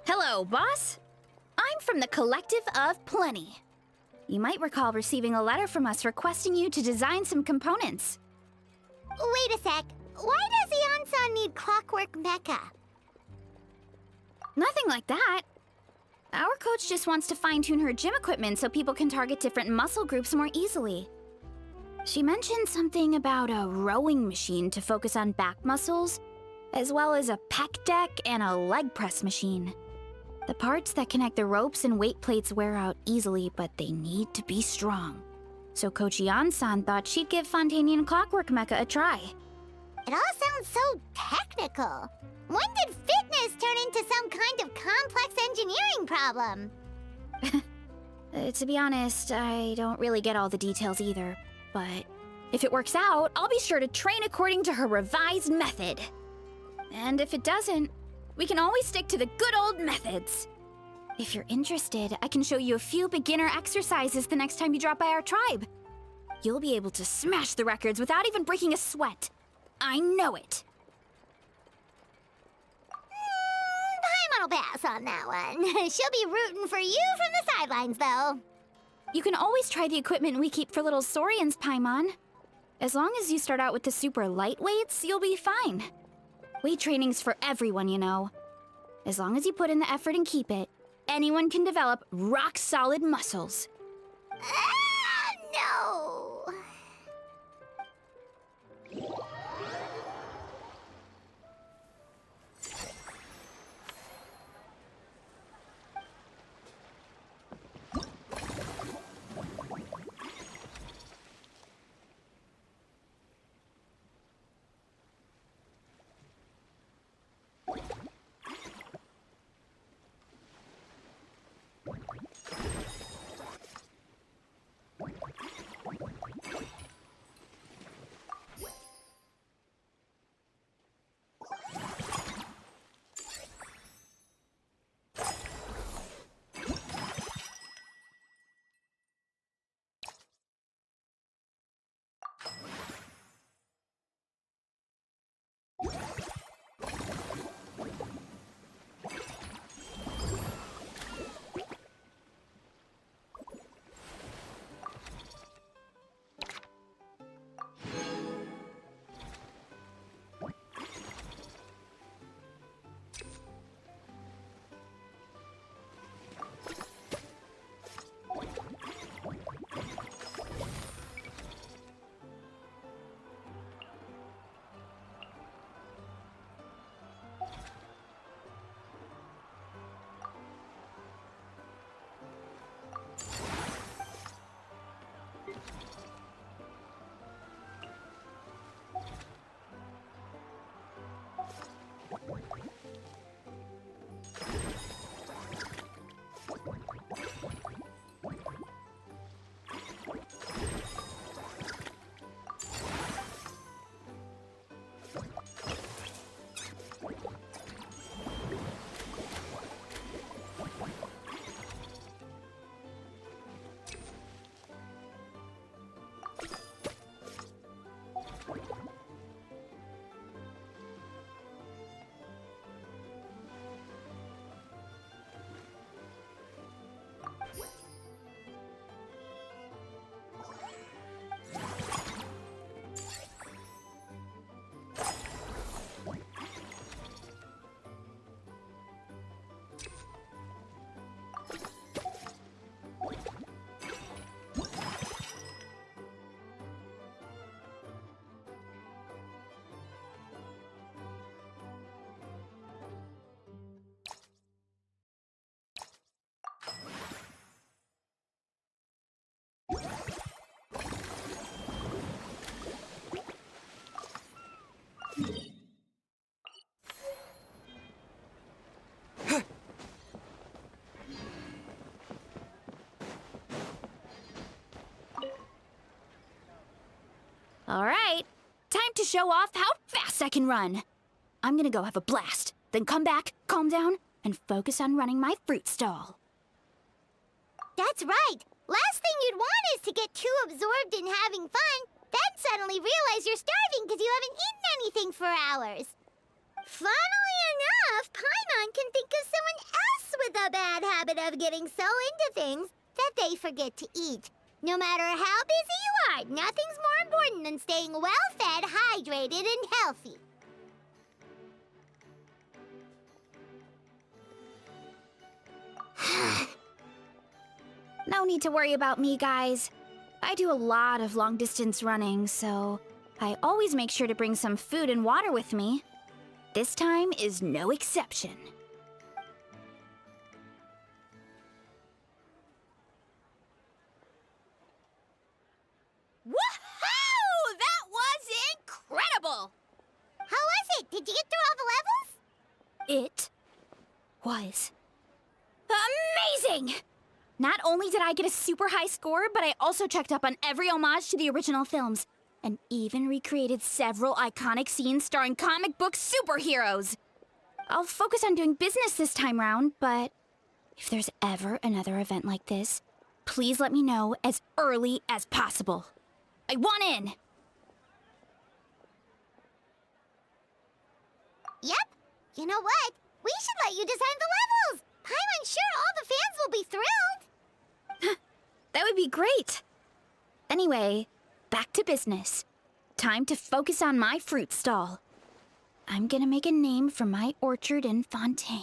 Hello, boss. I'm from the Collective of Plenty. You might recall receiving a letter from us requesting you to design some components.
Wait a sec. Why does Eonsan need clockwork mecha?
Nothing like that. Our coach just wants to fine-tune her gym equipment so people can target different muscle groups more easily. She mentioned something about a rowing machine to focus on back muscles, as well as a pec deck and a leg press machine. The parts that connect the ropes and weight plates wear out easily, but they need to be strong. So Coach Eon-san thought she'd give Fontanian Clockwork Mecha a try.
It all sounds so technical. When did fitness turn into some kind of complex engineering problem?
To be honest, I don't really get all the details either. But if it works out, I'll be sure to train according to her revised method. And if it doesn't, we can always stick to the good old methods. If you're interested, I can show you a few beginner exercises the next time you drop by our tribe. You'll be able to smash the records without even breaking a sweat. I know it.
Paimon will pass on that one. She'll be rooting for you from the sidelines, though.
You can always try the equipment we keep for little Saurians, Paimon. As long as you start out with the super lightweights, you'll be fine. Weight training's for everyone, you know. As long as you put in the effort and keep it, anyone can develop rock-solid muscles.
No.
All right, time to show off how fast I can run. I'm gonna go have a blast, then come back, calm down, and focus on running my fruit stall.
That's right. Last thing you'd want is to get too absorbed in having fun, then suddenly realize you're starving because you haven't eaten anything for hours. Funnily enough, Paimon can think of someone else with a bad habit of getting so into things that they forget to eat. No matter how busy you are, nothing's more important than staying well-fed, hydrated, and healthy.
No need to worry about me, guys. I do a lot of long-distance running, so I always make sure to bring some food and water with me. This time is no exception.
Woohoo! That was incredible! How was it? Did you get through all the levels?
It was amazing! Not only did I get a super high score, but I also checked up on every homage to the original films, and even recreated several iconic scenes starring comic book superheroes. I'll focus on doing business this time round, but if there's ever another event like this, please let me know as early as possible. I want in!
Yep. You know what? We should let you design the levels! I'm sure all the fans will be thrilled!
That would be great! Anyway, back to business. Time to focus on my fruit stall. I'm gonna make a name for my orchard in Fontaine.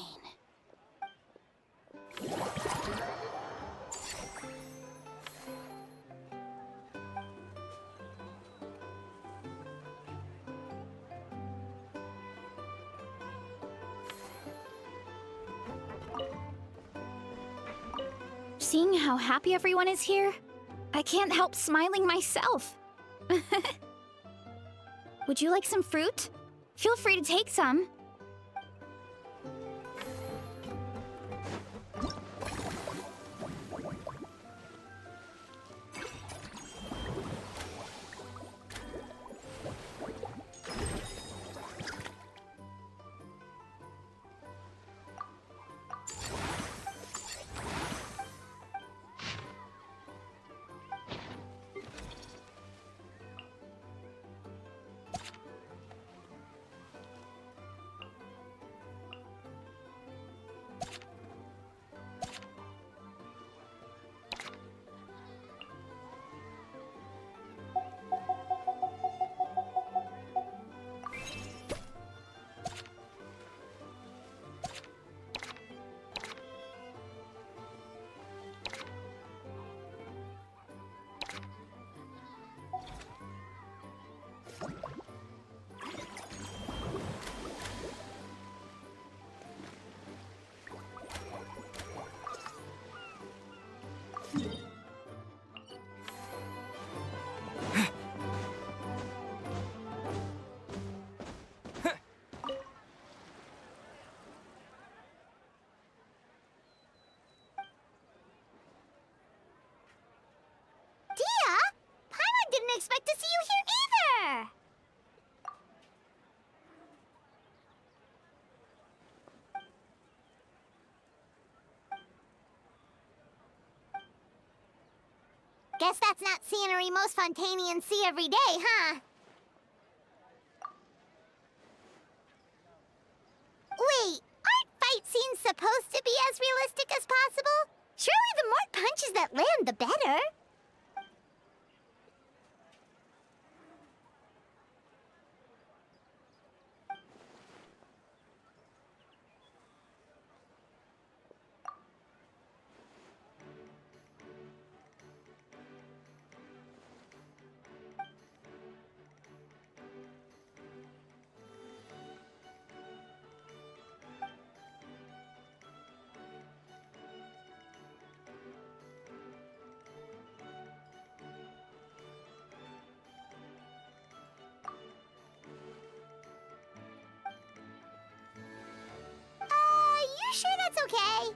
Seeing how happy everyone is here, I can't help smiling myself. Would you like some fruit? Feel free to take some.
expect to see you here either! Guess that's not scenery most Fontanians see every day, huh? Wait, aren't fight scenes supposed to be as realistic as possible? Surely the more punches that land, the better. You sure that's okay?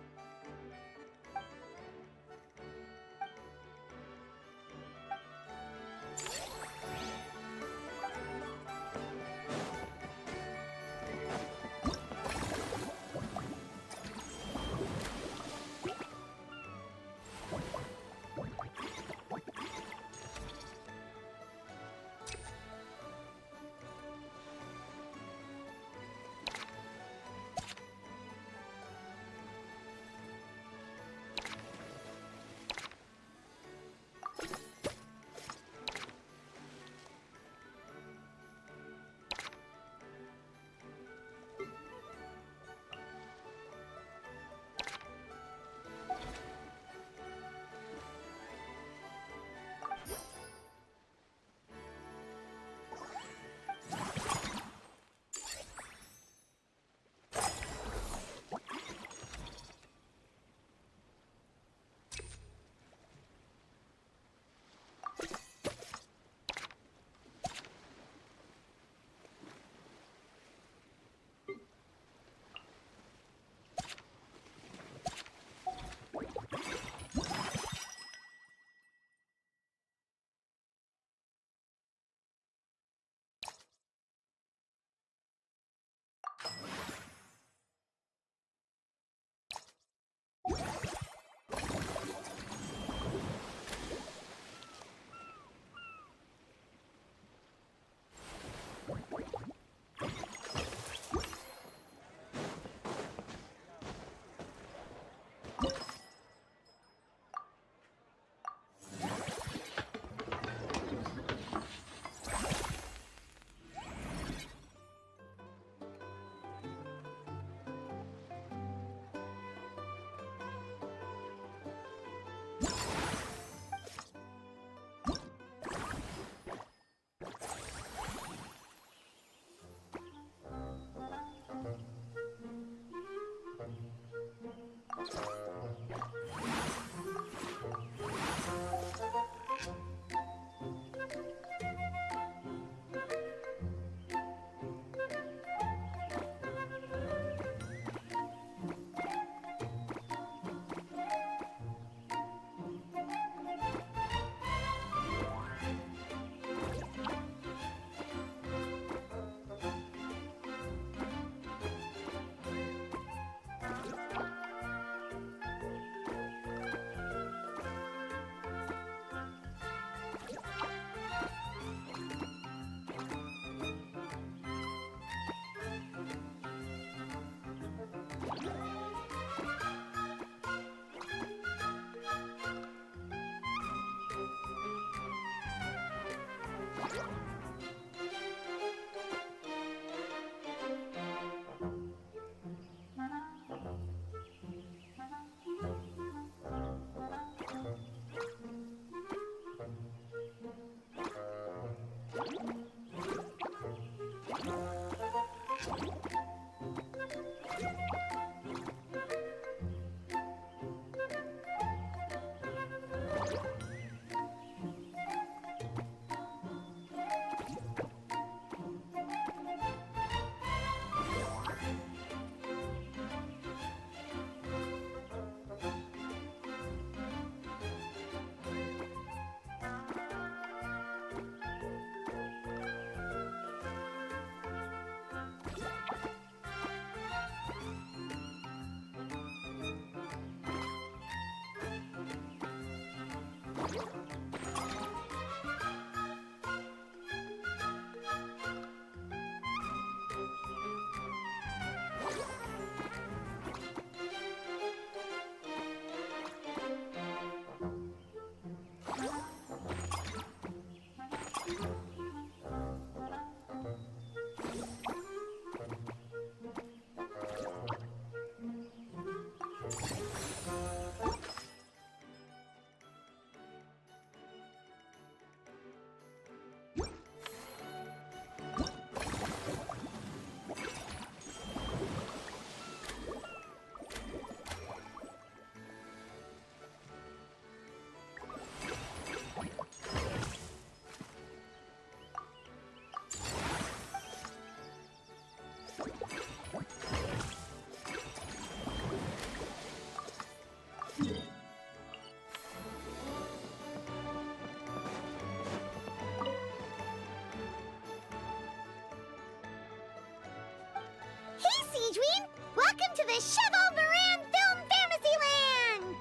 the Cheval Moran Film Fantasyland!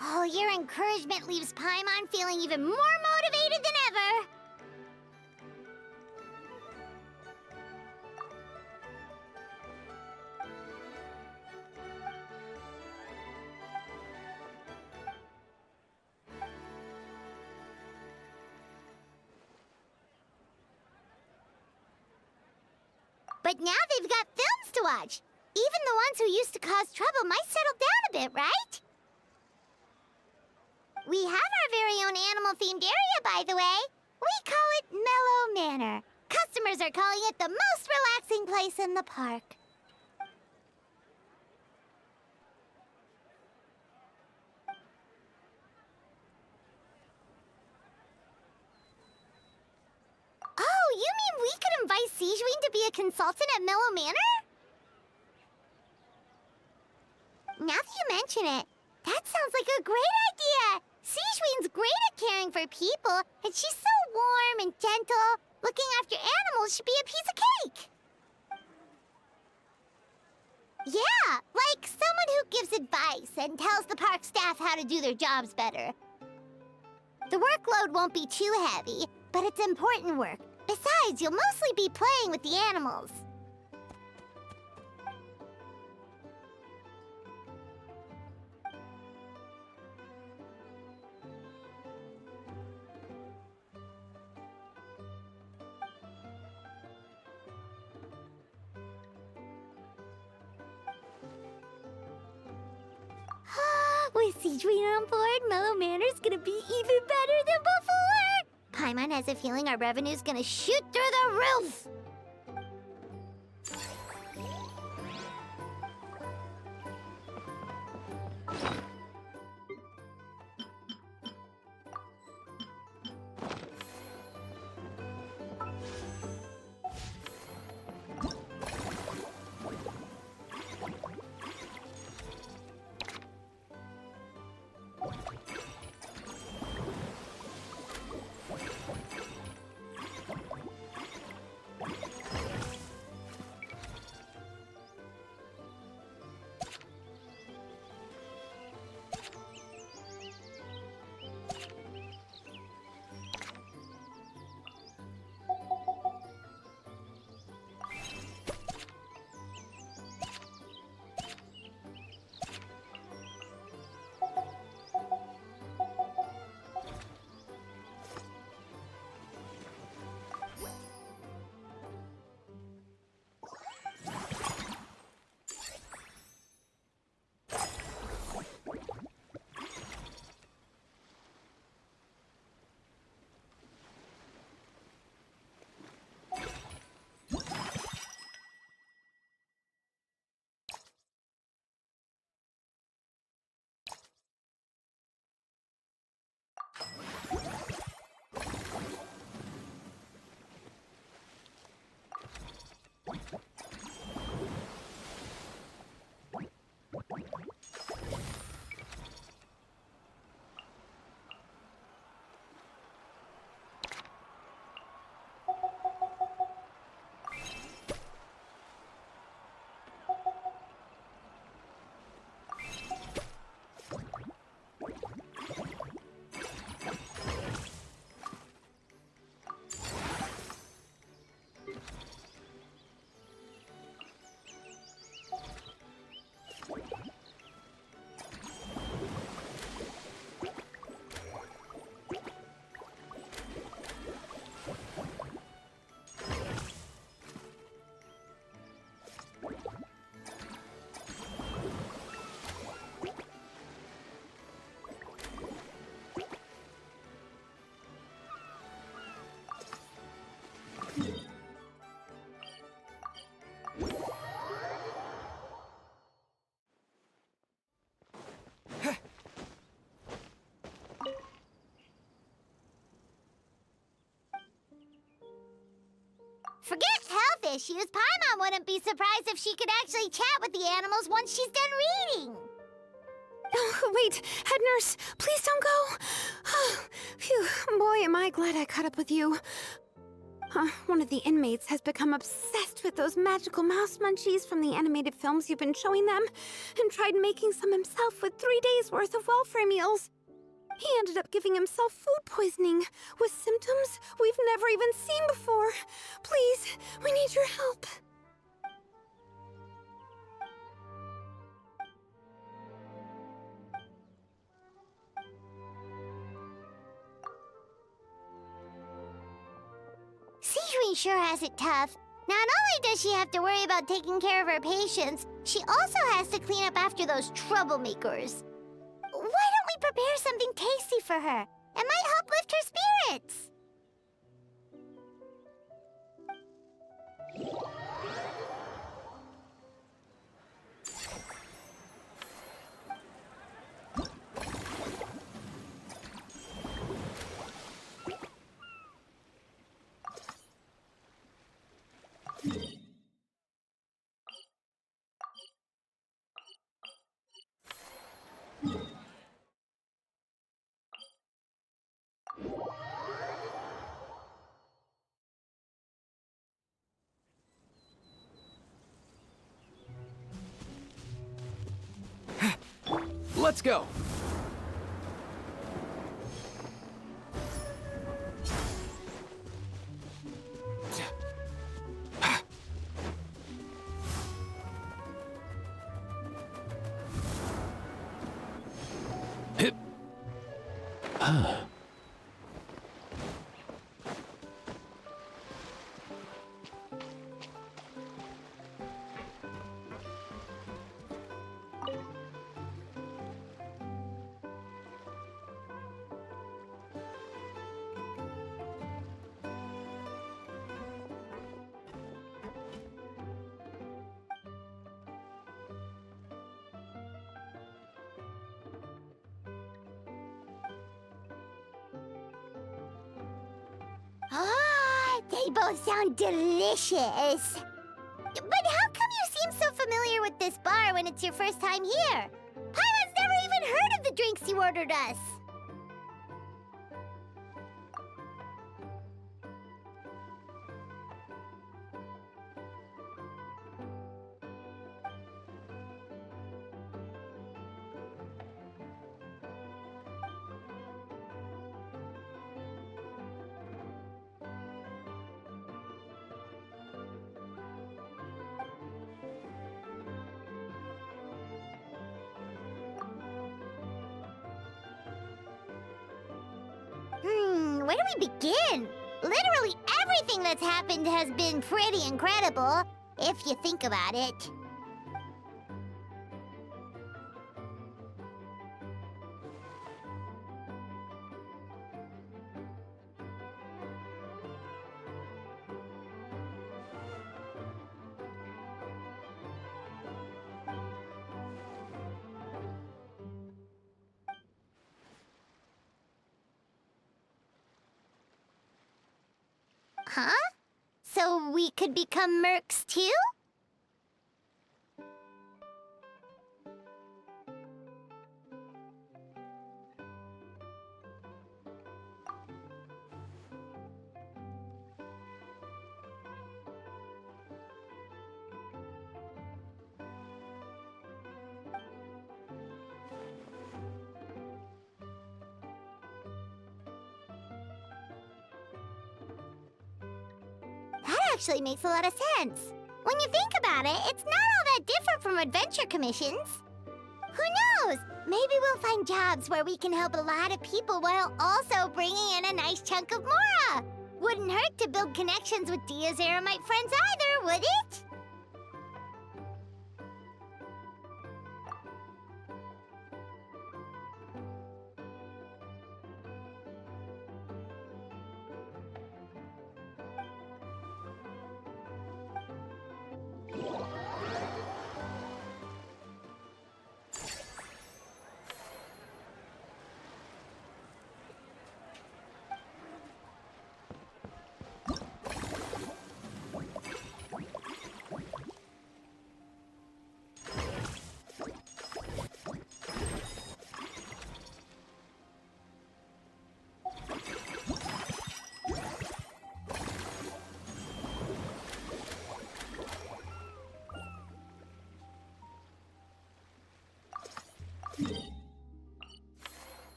Oh, your encouragement leaves Paimon feeling even more motivated than ever. But now they've got films to watch. Even the ones who used to cause trouble might settle down a bit, right? We have our very own animal-themed area, by the way. We call it Mellow Manor. Customers are calling it the most relaxing place in the park. Oh, you mean we could invite Sijuin to be a consultant at Mellow Manor? Now that you mention it, that sounds like a great idea! Sijuin's great at caring for people, and she's so warm and gentle. Looking after animals should be a piece of cake! Yeah, like someone who gives advice and tells the park staff how to do their jobs better. The workload won't be too heavy, but it's important work. Besides, you'll mostly be playing with the animals. With Sijuin on board, Mellow Manor's gonna be even better than before! Paimon has a feeling our revenue's gonna shoot through the roof! Forget health issues. Paimon wouldn't be surprised if she could actually chat with the animals once she's done reading.
Wait, head nurse, please don't go. Phew, boy, am I glad I caught up with you. One of the inmates has become obsessed with those magical mouse munchies from the animated films you've been showing them, and tried making some himself with 3 days' worth of welfare meals. He ended up giving himself food poisoning, with symptoms we've never even seen before. Please, we need your help.
Sijui sure has it tough. Not only does she have to worry about taking care of her patients, she also has to clean up after those troublemakers. Why don't we prepare something tasty for her? It might help lift her spirits.
Let's go. Hip.
They both sound delicious. But how come you seem so familiar with this bar when it's your first time here? Paimon's never even heard of the drinks you ordered us. Where do we begin? Literally everything that's happened has been pretty incredible, if you think about it. Huh? So we could become mercs too? That actually makes a lot of sense. When you think about it, it's not all that different from adventure commissions. Who knows? Maybe we'll find jobs where we can help a lot of people while also bringing in a nice chunk of Mora. Wouldn't hurt to build connections with Dia's Eremite friends either, would it?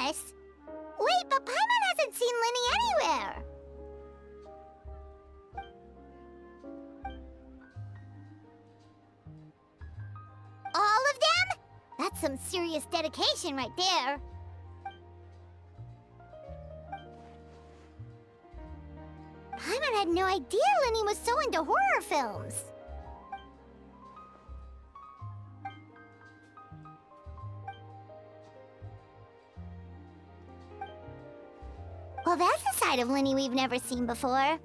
course. Wait, but Paimon hasn't seen Linny anywhere. All of them? That's some serious dedication right there. Paimon had no idea Linny was so into horror films. Well, that's a side of Linny we've never seen before.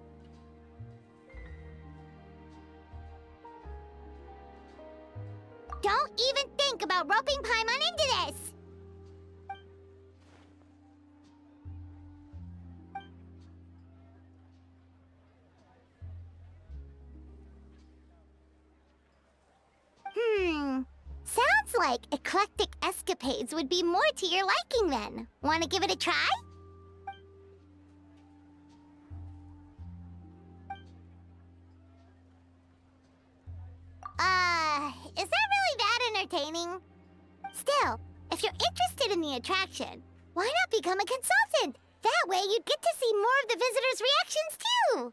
Don't even think about roping Paimon into this! Sounds like eclectic escapades would be more to your liking then. Want to give it a try? Is that really that entertaining? Still, if you're interested in the attraction, why not become a consultant? That way you'd get to see more of the visitors' reactions too!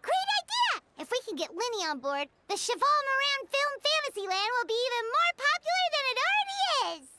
Great idea! If we can get Linny on board, the Cheval Moran Film Fantasyland will be even more popular than it already is!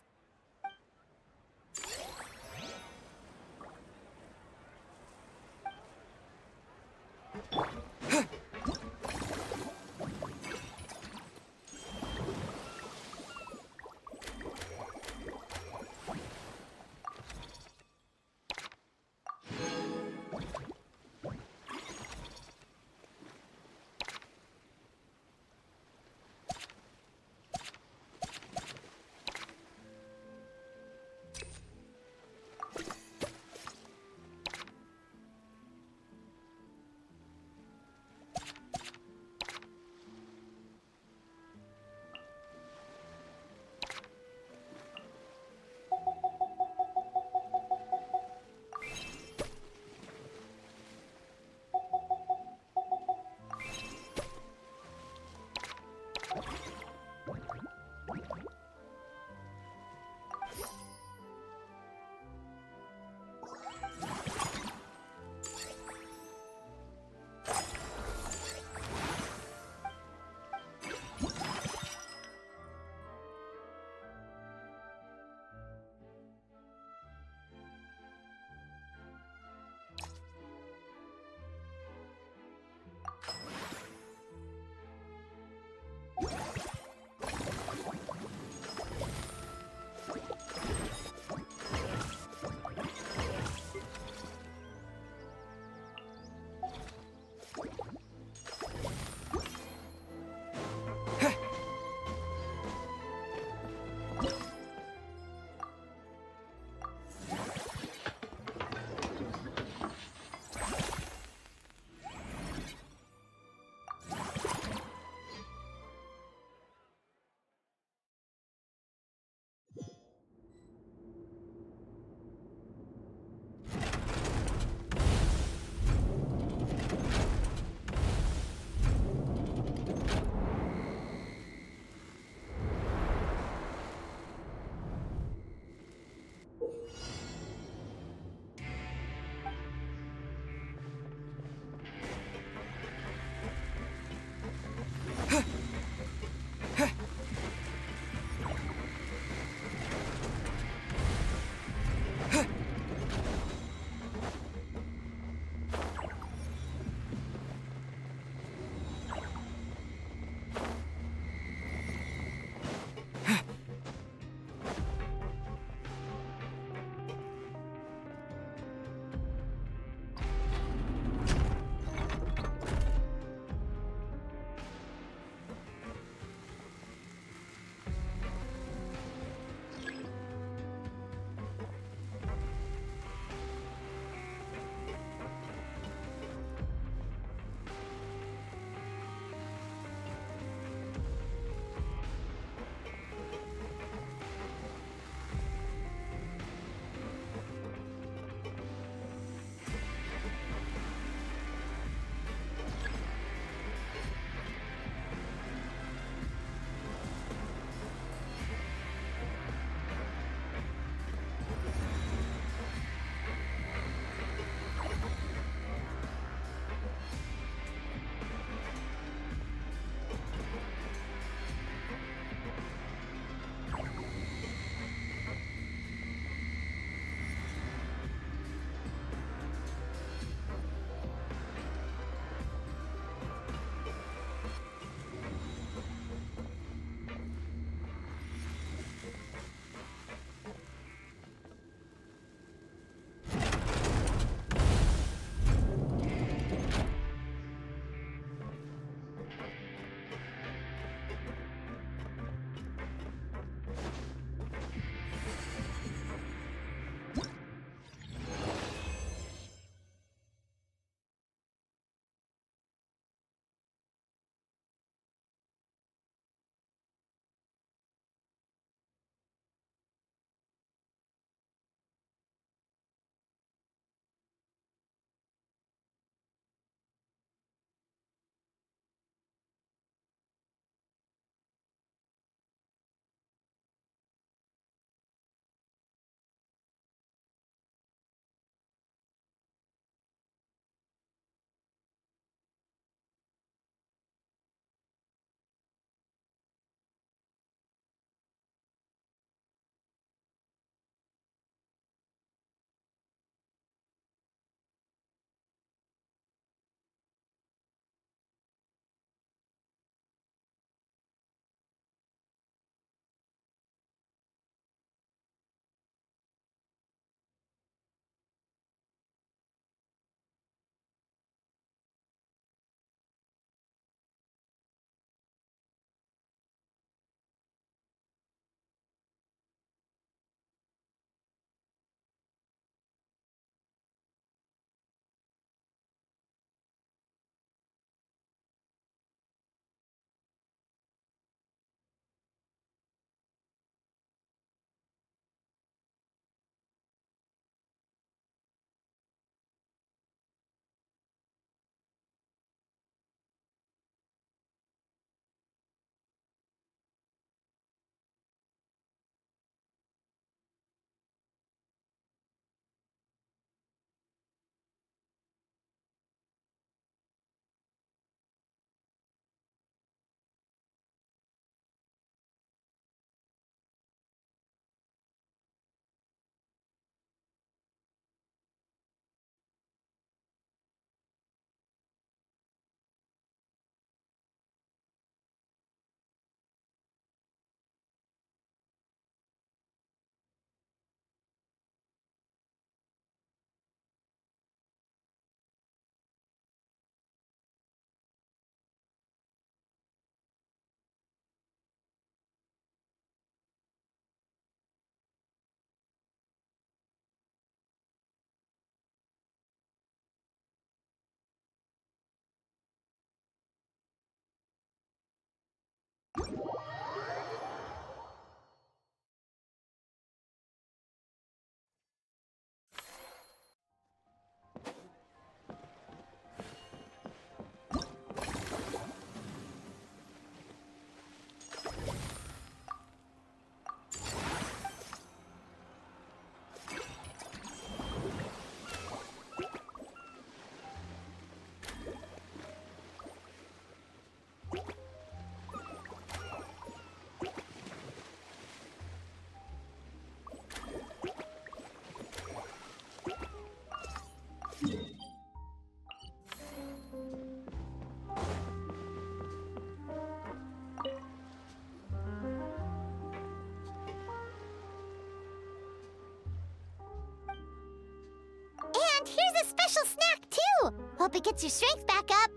special snack, too. Hope it gets your strength back up.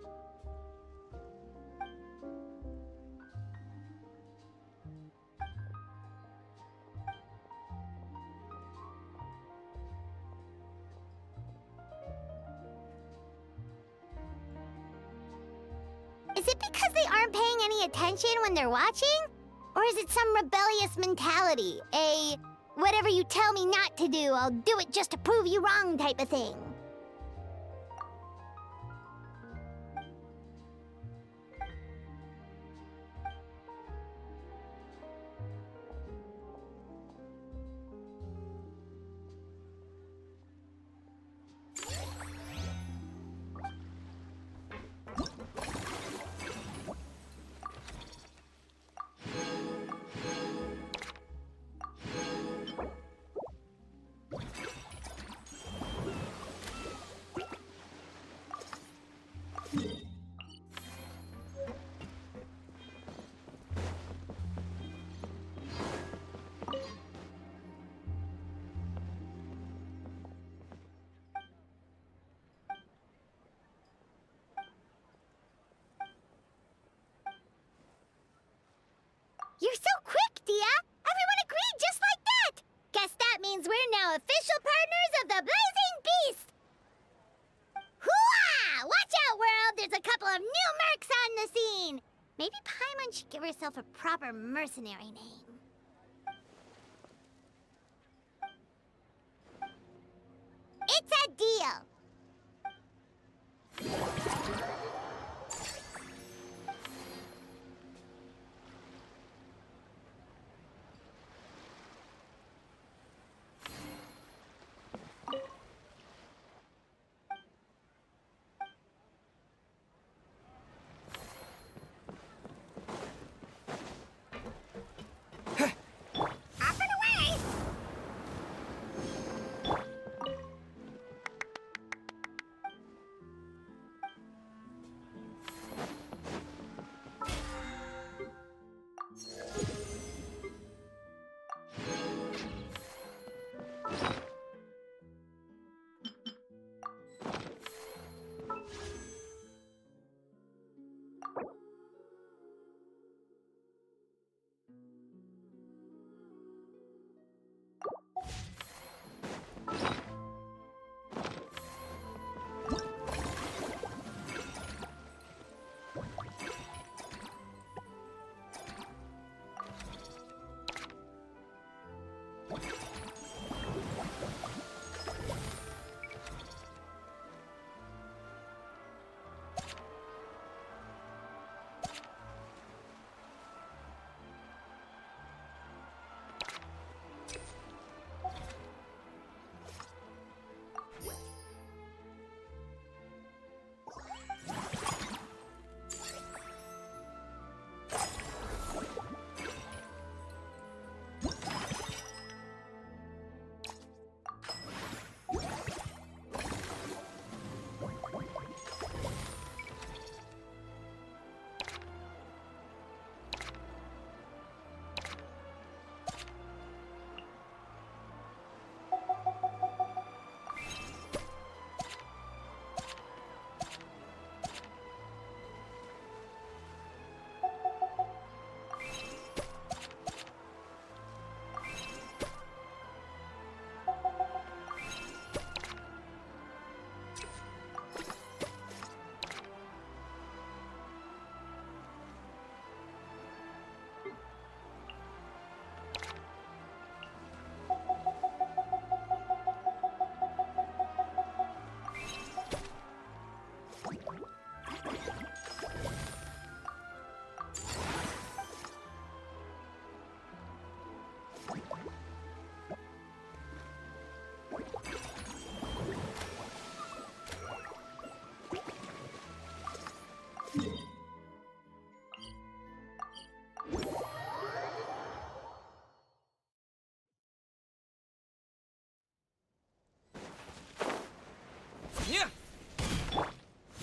Is it because they aren't paying any attention when they're watching? Or is it some rebellious mentality? A whatever you tell me not to do, I'll do it just to prove you wrong type of thing? You're so quick, Dia! Everyone agreed just like that! Guess that means we're now official partners of the Blazing Beast! Hooah! Watch out, world! There's a couple of new mercs on the scene! Maybe Paimon should give herself a proper mercenary name. It's a deal! Up and away!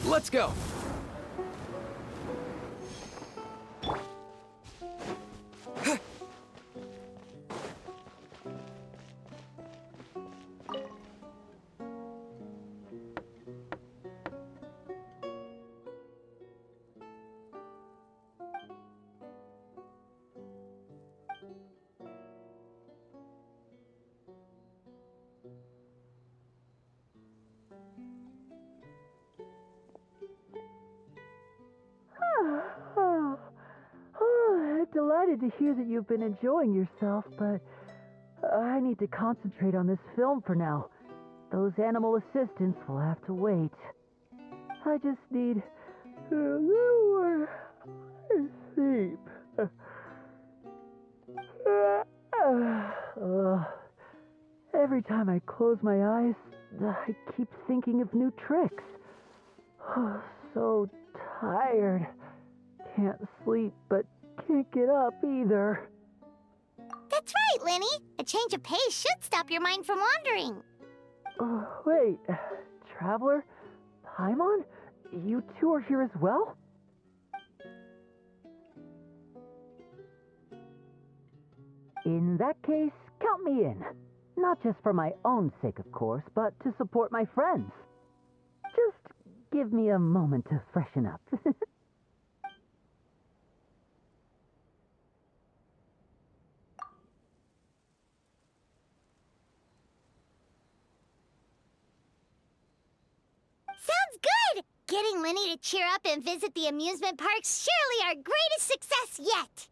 Let's go!
glad to hear that you've been enjoying yourself, but I need to concentrate on this film for now. Those animal assistants will have to wait. I just need a little more sleep. Every time I close my eyes, I keep thinking of new tricks. So tired. Can't sleep, but can't get up either.
That's right, Lenny. A change of pace should stop your mind from wandering.
Wait, Traveler? Paimon? You two are here as well? In that case, count me in. Not just for my own sake, of course, but to support my friends. Just give me a moment to freshen up.
Sounds good! Getting Lenny to cheer up and visit the amusement park's surely our greatest success yet!